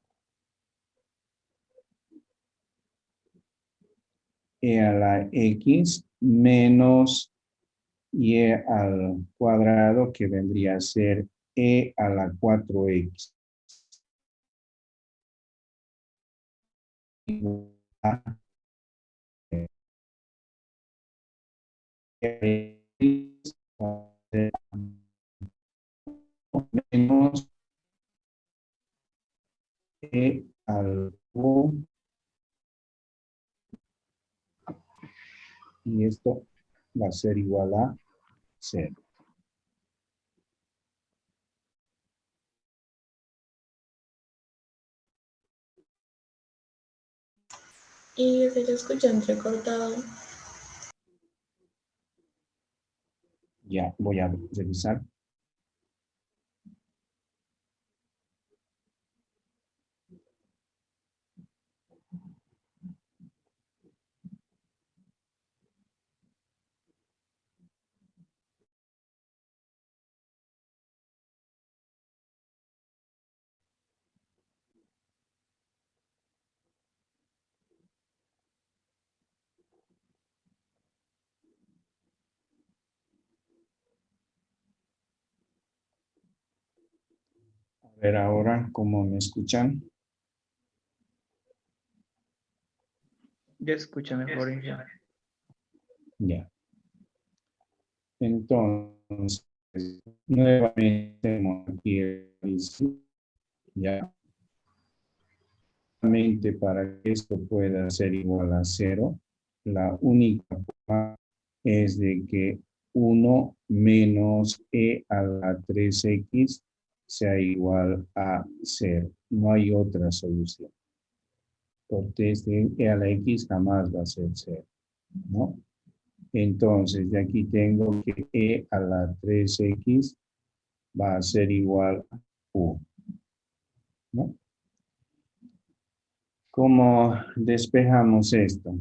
E a la x menos y al cuadrado, que vendría a ser e a la 4x. Menos e al cubo, y esto va a ser igual a 0. Y se le escucha entrecortado. Ya voy a revisar. A ver ahora cómo me escuchan. Ya escucha mejor, ingeniero. Ya. Entonces, nuevamente tenemos aquí el ya. Nuevamente, para que esto pueda ser igual a 0, la única forma es de que 1 menos e a la 3x sea igual a 0. No hay otra solución. Porque este e a la x jamás va a ser 0, ¿no? Entonces, de aquí tengo que e a la 3x va a ser igual a 1, ¿no? ¿Cómo despejamos esto?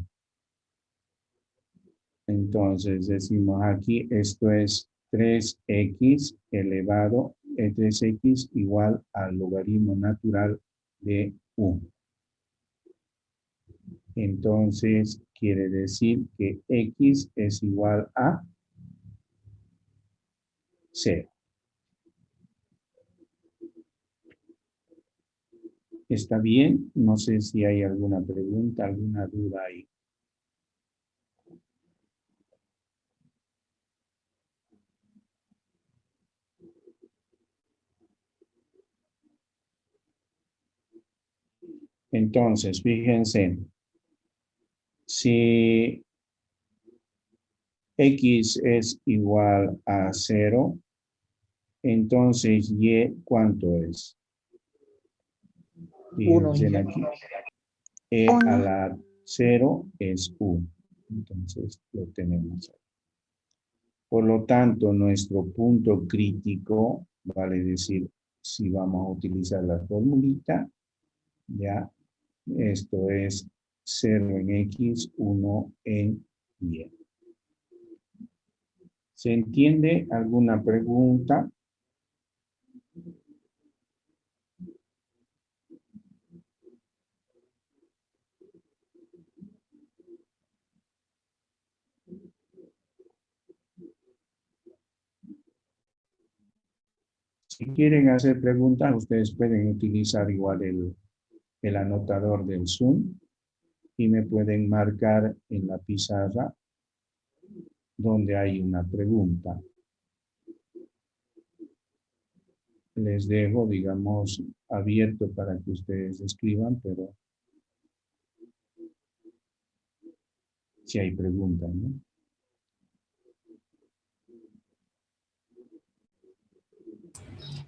Entonces, decimos aquí, esto es 3x elevado, 3x igual al logaritmo natural de 1. Entonces, quiere decir que x es igual a 0. ¿Está bien? No sé si hay alguna pregunta, alguna duda ahí. Entonces, fíjense, si x es igual a 0, entonces y, ¿cuánto es? Uno, Fíjense ingeniero. aquí. E a Uno. la 0 es 1. Entonces, lo tenemos ahí. Por lo tanto, nuestro punto crítico, vale decir, si vamos a utilizar la formulita, ya, esto es 0 en x, 1 en y. ¿Se entiende alguna pregunta? Si quieren hacer preguntas, ustedes pueden utilizar igual el anotador del Zoom y me pueden marcar en la pizarra donde hay una pregunta. Les dejo, digamos, abierto para que ustedes escriban, pero si hay preguntas, ¿no?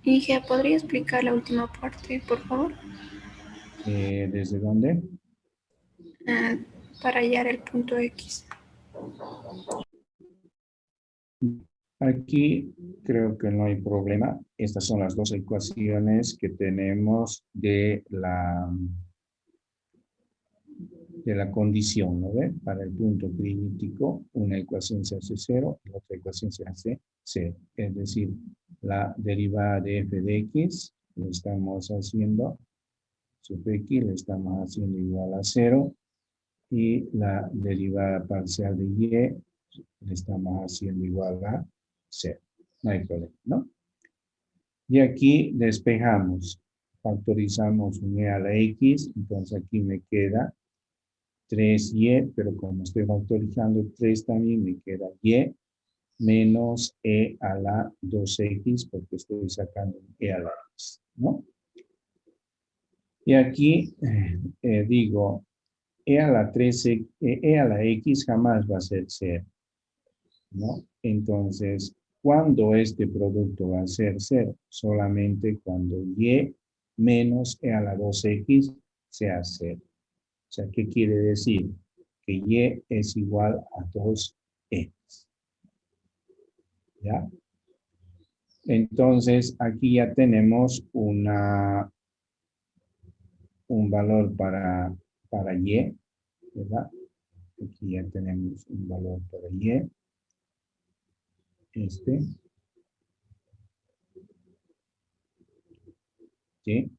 Inge, ¿podría explicar la última parte, por favor? ¿Desde dónde? Ah, para hallar el punto X. Aquí creo que no hay problema. Estas son las dos ecuaciones que tenemos de la condición, ¿no ve? Para el punto crítico, una ecuación se hace 0 y otra ecuación se hace 0. Es decir, la derivada de f de x lo estamos haciendo, sub x le estamos haciendo igual a 0 y la derivada parcial de y le estamos haciendo igual a 0. No hay problema, ¿no? Y aquí despejamos, factorizamos un e a la x, entonces aquí me queda 3y, pero como estoy factorizando 3 también me queda y menos e a la 2x porque estoy sacando e a la x, ¿no? Y aquí digo, e a la 13, e a la x jamás va a ser 0, ¿no? Entonces, ¿cuándo este producto va a ser 0? Solamente cuando y menos e a la 2x sea 0. O sea, ¿qué quiere decir? Que y es igual a 2x. ¿Ya? Entonces, aquí ya tenemos un valor para y, ¿verdad? Aquí ya tenemos un valor para y. ¿Sí?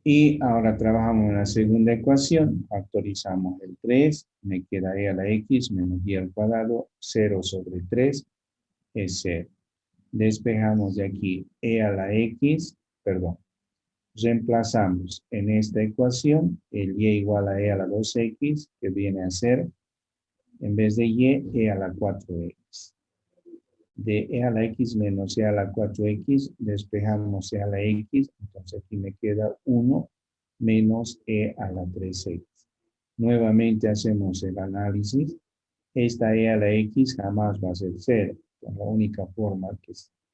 Y ahora trabajamos en la segunda ecuación, factorizamos el 3, me queda e a la x menos y al cuadrado, 0 sobre 3 es 0. Despejamos de aquí e a la x, perdón, Reemplazamos en esta ecuación el y igual a e a la 2x, que viene a ser, en vez de y, e a la 4x. De e a la x menos e a la 4x, despejamos e a la x, entonces aquí me queda 1 menos e a la 3x. Nuevamente hacemos el análisis. Esta e a la x jamás va a ser 0. La única forma,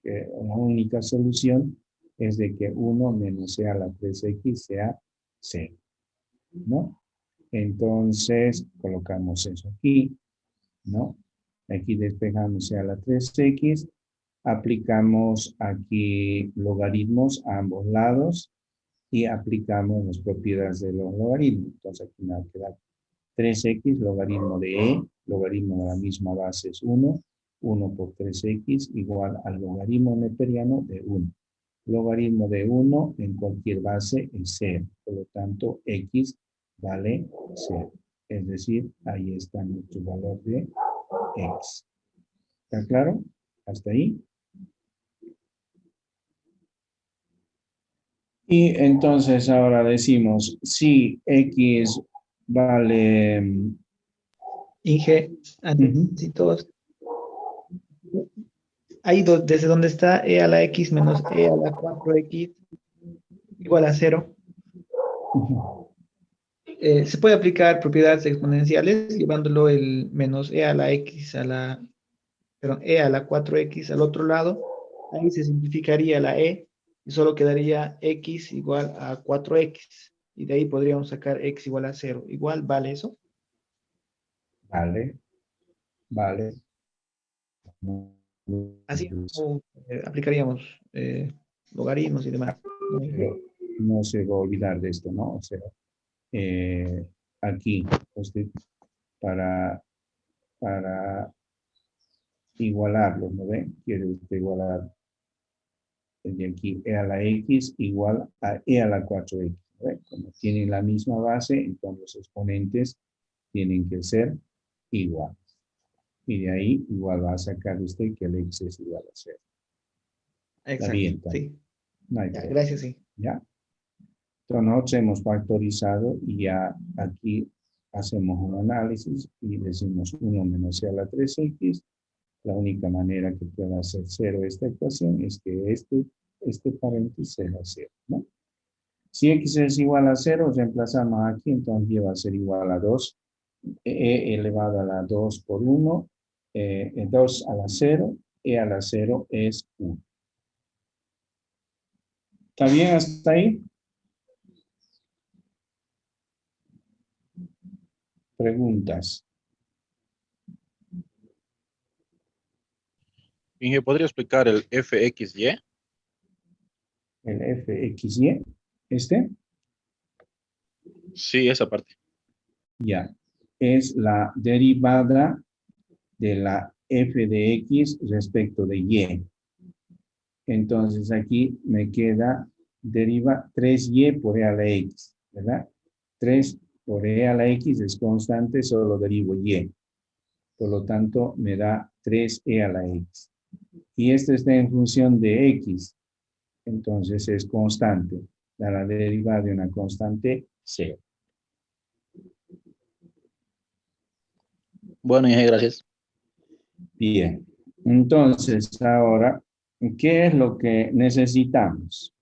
la única solución es de que 1 menos e a la 3x sea 0, ¿no? Entonces, colocamos eso aquí, ¿no? Aquí despejamos e a la 3x, aplicamos aquí logaritmos a ambos lados y aplicamos las propiedades de los logaritmos. Entonces, aquí me va a quedar 3x, logaritmo de e, logaritmo de la misma base es 1, 1 por 3x igual al logaritmo neperiano de 1. Logaritmo de 1 en cualquier base es 0, por lo tanto x vale 0. Es decir, ahí está nuestro valor de x. ¿Está claro? ¿Hasta ahí? Y entonces ahora decimos, si x vale... Inge, si todos. Ahí desde donde está e a la x menos e a la 4x igual a 0. Se puede aplicar propiedades exponenciales llevándolo el menos e a la x a la, perdón, e a la 4x al otro lado. Ahí se simplificaría la e y solo quedaría x igual a 4x. Y de ahí podríamos sacar x igual a 0. Igual, ¿vale eso? Vale, vale. Así como aplicaríamos logaritmos y demás. Pero no se va a olvidar de esto, ¿no? O sea, aquí, usted, para igualarlo, ¿no ven? Quiere usted igualar de aquí e a la x igual a e a la 4x. ¿No ven? Como tienen la misma base, entonces los exponentes tienen que ser iguales. Y de ahí igual va a sacar usted que el x es igual a 0. Exacto, bien, sí. No hay Ya, problema. gracias, sí. ¿Ya? Entonces nosotros hemos factorizado y ya aquí hacemos un análisis y decimos 1 menos e a la 3x. La única manera que pueda ser 0 esta ecuación es que este paréntesis sea 0, ¿no? Si x es igual a 0, reemplazamos aquí, entonces y va a ser igual a 2. E elevado a la 2 por 1, 2 a la 0, e a la 0 es 1. ¿Está bien hasta ahí? Preguntas. Inge, ¿podría explicar el fxy? El fxy, ¿este? Sí, esa parte. Ya, es la derivada de la f de x respecto de y. Entonces aquí me queda, deriva 3y por e a la x, ¿verdad? 3 por e a la x es constante, solo derivo y. Por lo tanto, me da 3e a la x. Y esto está en función de x. Entonces es constante. Da la derivada de una constante 0. Bueno, Inge, gracias. Bien. Entonces, ahora, ¿qué es lo que necesitamos?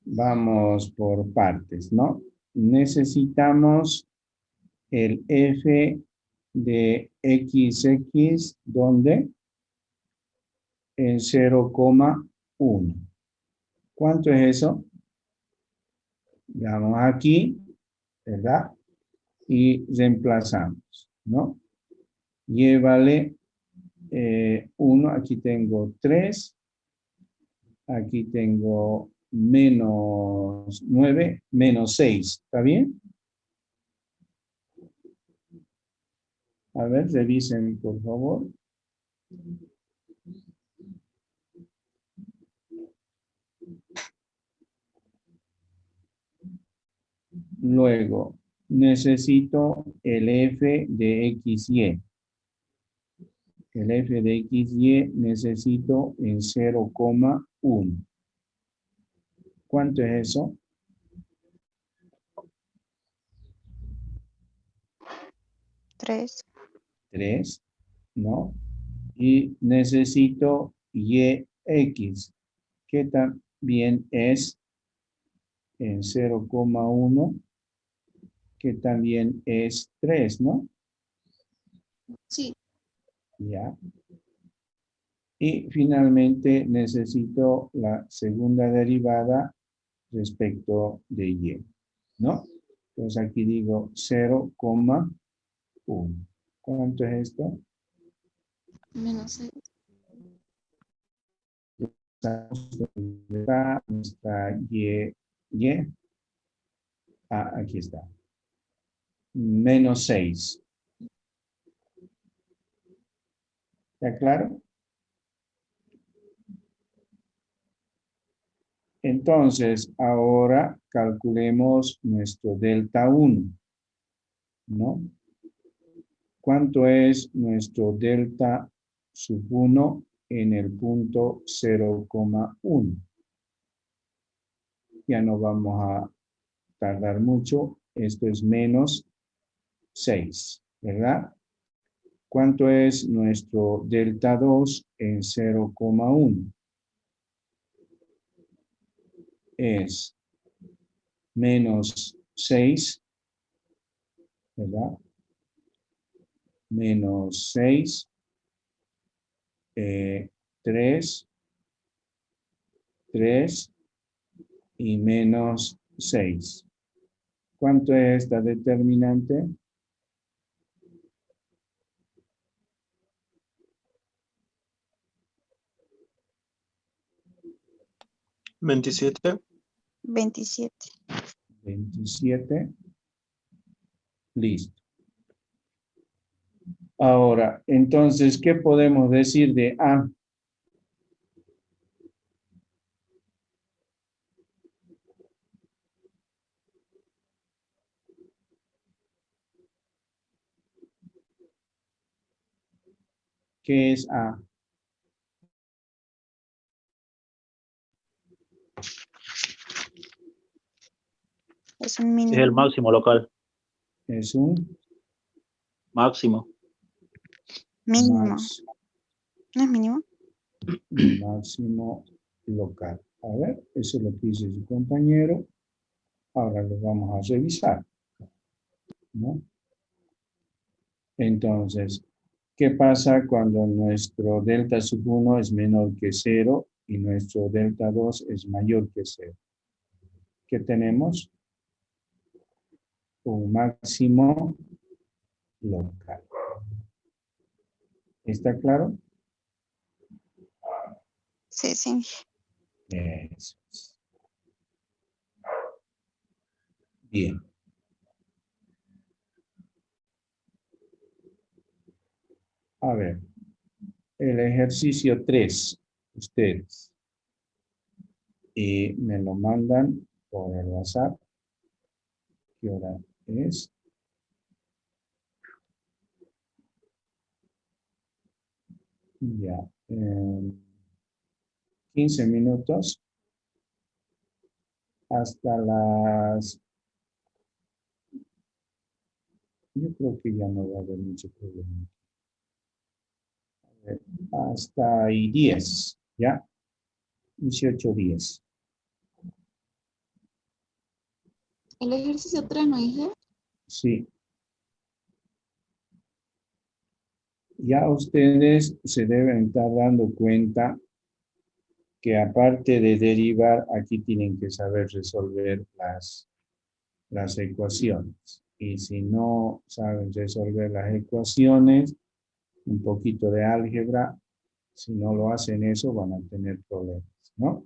Vamos por partes, ¿no? Necesitamos el f de xx, ¿dónde? En 0,1. ¿Cuánto es eso? Veamos aquí, ¿verdad? Y reemplazamos, ¿no? Y vale 1, aquí tengo 3, aquí tengo menos 9, menos 6, ¿está bien? A ver, revisen, por favor. Luego, necesito el f de xy. El f de xy necesito en 0,1. ¿Cuánto es eso? 3. 3, ¿no? Y necesito YX, que también es en 0,1, que también es 3, ¿no? Sí. Ya. Y finalmente necesito la segunda derivada respecto de Y, ¿no? Entonces aquí digo 0,1. ¿Cuánto es esto? Menos 6. Está Y. Ah, aquí está. Menos 6. ¿Está claro? Entonces, ahora calculemos nuestro delta 1, ¿no? ¿Cuánto es nuestro delta sub 1 en el punto 0,1? Ya no vamos a tardar mucho. Esto es menos 6, ¿verdad? ¿Cuánto es nuestro delta 2 en 0,1? Es menos 6, ¿verdad? Menos 6, 3, 3 y menos 6. ¿Cuánto es esta determinante? ¿27? 27. 27. Listo. Ahora, entonces, ¿qué podemos decir de A? ¿Qué es A? Es un Es mínimo. el máximo local. Es un Máximo. Mínimo. max- ¿No es mínimo? máximo local. A ver, eso es lo que dice su compañero. Ahora lo vamos a revisar, ¿no? Entonces, ¿qué pasa cuando nuestro delta sub 1 es menor que 0 y nuestro delta 2 es mayor que 0? ¿Qué tenemos? Un máximo local. ¿Está claro? Sí, sí. Eso es. Bien. A ver, el ejercicio 3, ustedes. Y me lo mandan por el WhatsApp. ¿Qué hora es? Ya. 15 minutos. Hasta las... Yo creo que ya no va a haber mucho problema. A ver, hasta ahí 10, ¿ya? 18:10. El ejercicio 3, ¿no dije? Sí. Ya ustedes se deben estar dando cuenta que aparte de derivar, aquí tienen que saber resolver las ecuaciones. Y si no saben resolver las ecuaciones, un poquito de álgebra, si no lo hacen eso, van a tener problemas, ¿no?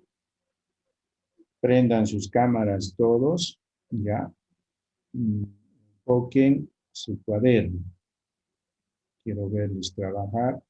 Prendan sus cámaras todos, ya. Enfoquen su cuaderno. Quiero verlos trabajar.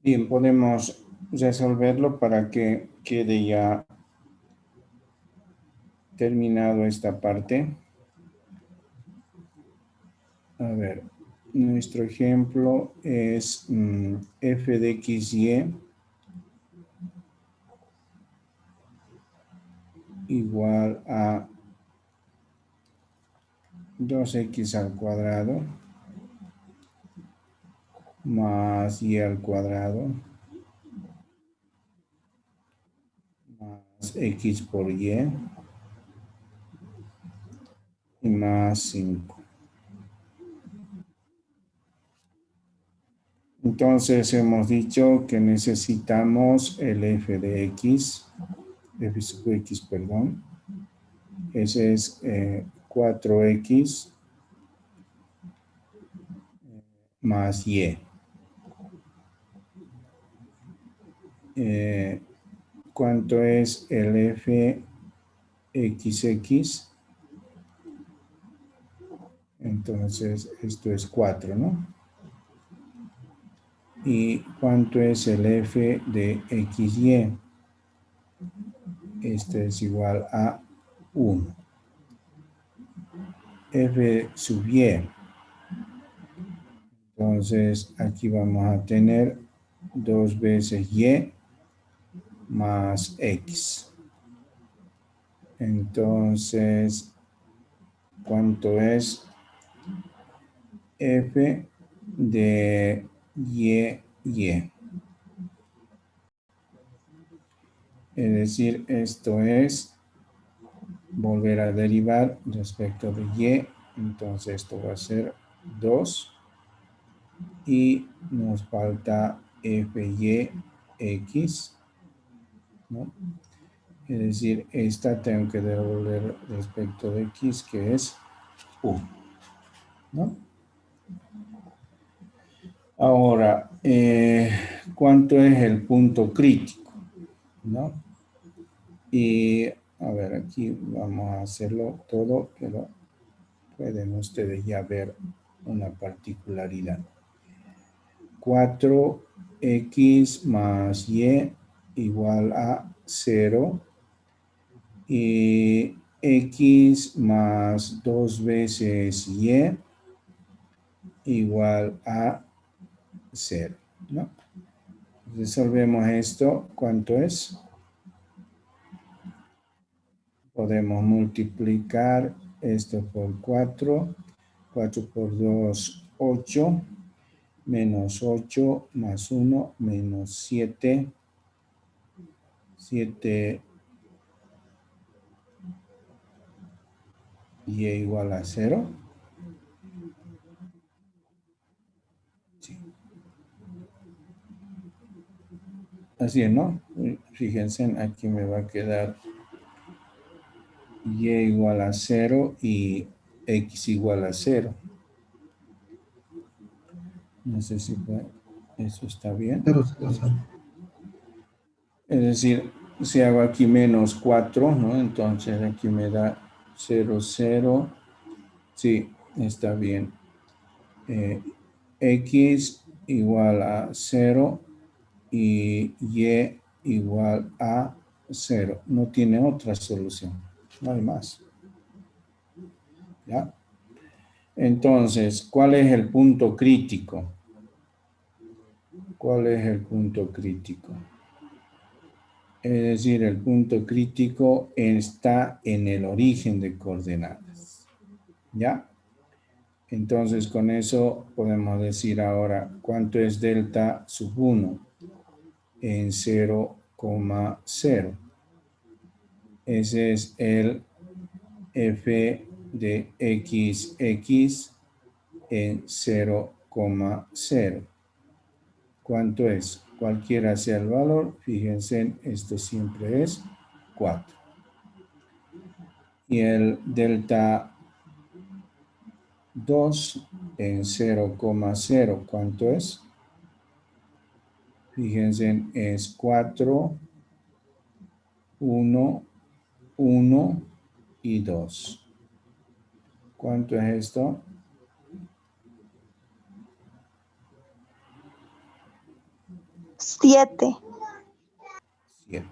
Bien, podemos resolverlo para que quede ya terminado esta parte. A ver, nuestro ejemplo es f de xy igual a 2x al cuadrado más y al cuadrado más x por y más 5. Entonces hemos dicho que necesitamos el f de x, f sub x, perdón. Ese es 4x más y. ¿Cuánto es el f xx? Entonces esto es 4, ¿no? ¿Y cuánto es el f de xy? Este es igual a 1. F sub y. Entonces aquí vamos a tener 2 veces y más x. Entonces, ¿cuánto es f de y? Es decir, esto es volver a derivar respecto de y. Entonces esto va a ser 2. Y nos falta fy x, ¿no? Es decir, esta tengo que devolver respecto de x, que es 1, ¿no? Ahora, ¿cuánto es el punto crítico? ¿No? Y, a ver, aquí vamos a hacerlo todo, pero pueden ustedes ya ver una particularidad. 4x más y igual a 0. Y x más 2 veces y igual a 0, ¿no? Resolvemos esto. ¿Cuánto es? Podemos multiplicar esto por 4. 4 por 2, 8. Menos 8 más 1, menos 7. 7 y igual a 0. Sí. Así es, ¿no? Fíjense, aquí me va a quedar y igual a 0 y x igual a 0. No sé si eso está bien. Es decir, si hago aquí menos 4, ¿no? Entonces aquí me da 0, 0. Sí, está bien. X igual a 0 y y igual a 0. No tiene otra solución. No hay más. ¿Ya? Entonces, ¿cuál es el punto crítico? ¿Cuál es el punto crítico? Es decir, el punto crítico está en el origen de coordenadas. ¿Ya? Entonces, con eso podemos decir ahora cuánto es delta sub 1 en 0,0. Ese es el f de xx en 0,0. ¿Cuánto es? Cualquiera sea el valor, fíjense, esto siempre es 4. Y el delta 2 en 0,0, ¿cuánto es? Fíjense, es 4, 1, 1 y 2. ¿Cuánto es esto? 7. 7.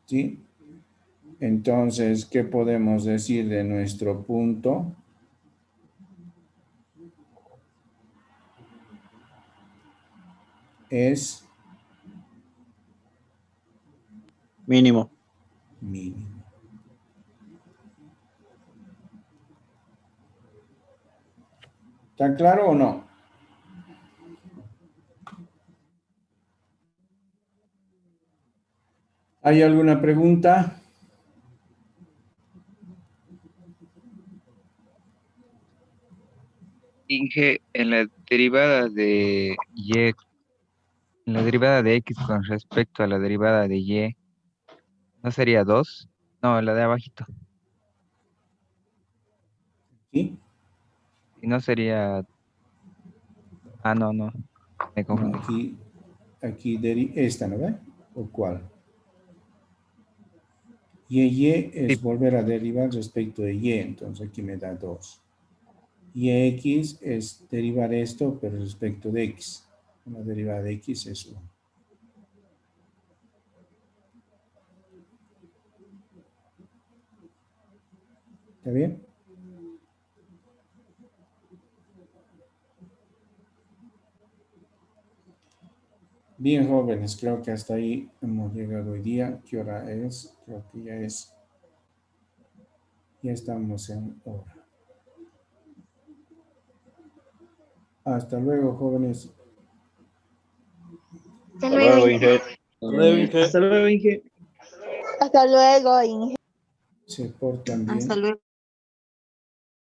¿Sí? Entonces, ¿qué podemos decir de nuestro punto? Es Mínimo. mínimo. ¿Está claro o no? ¿Hay alguna pregunta? Inge, en la derivada de y, en la derivada de x con respecto a la derivada de y, ¿no sería 2? No, la de abajito. ¿Sí? Y no sería... Ah, no, no. Me No, confundí. aquí esta, ¿no ve? ¿O cuál? Y es Sí, volver a derivar respecto de y, entonces aquí me da 2. Y x es derivar esto, pero respecto de x. La derivada de x es 1. ¿Está bien? Bien, jóvenes, creo que hasta ahí hemos llegado hoy día. ¿Qué hora es? Creo que ya estamos en hora. Hasta luego, jóvenes. Hasta Hasta luego, luego, Inge. Inge. Hasta luego, Inge. Hasta luego, Inge. Se portan bien. Hasta luego.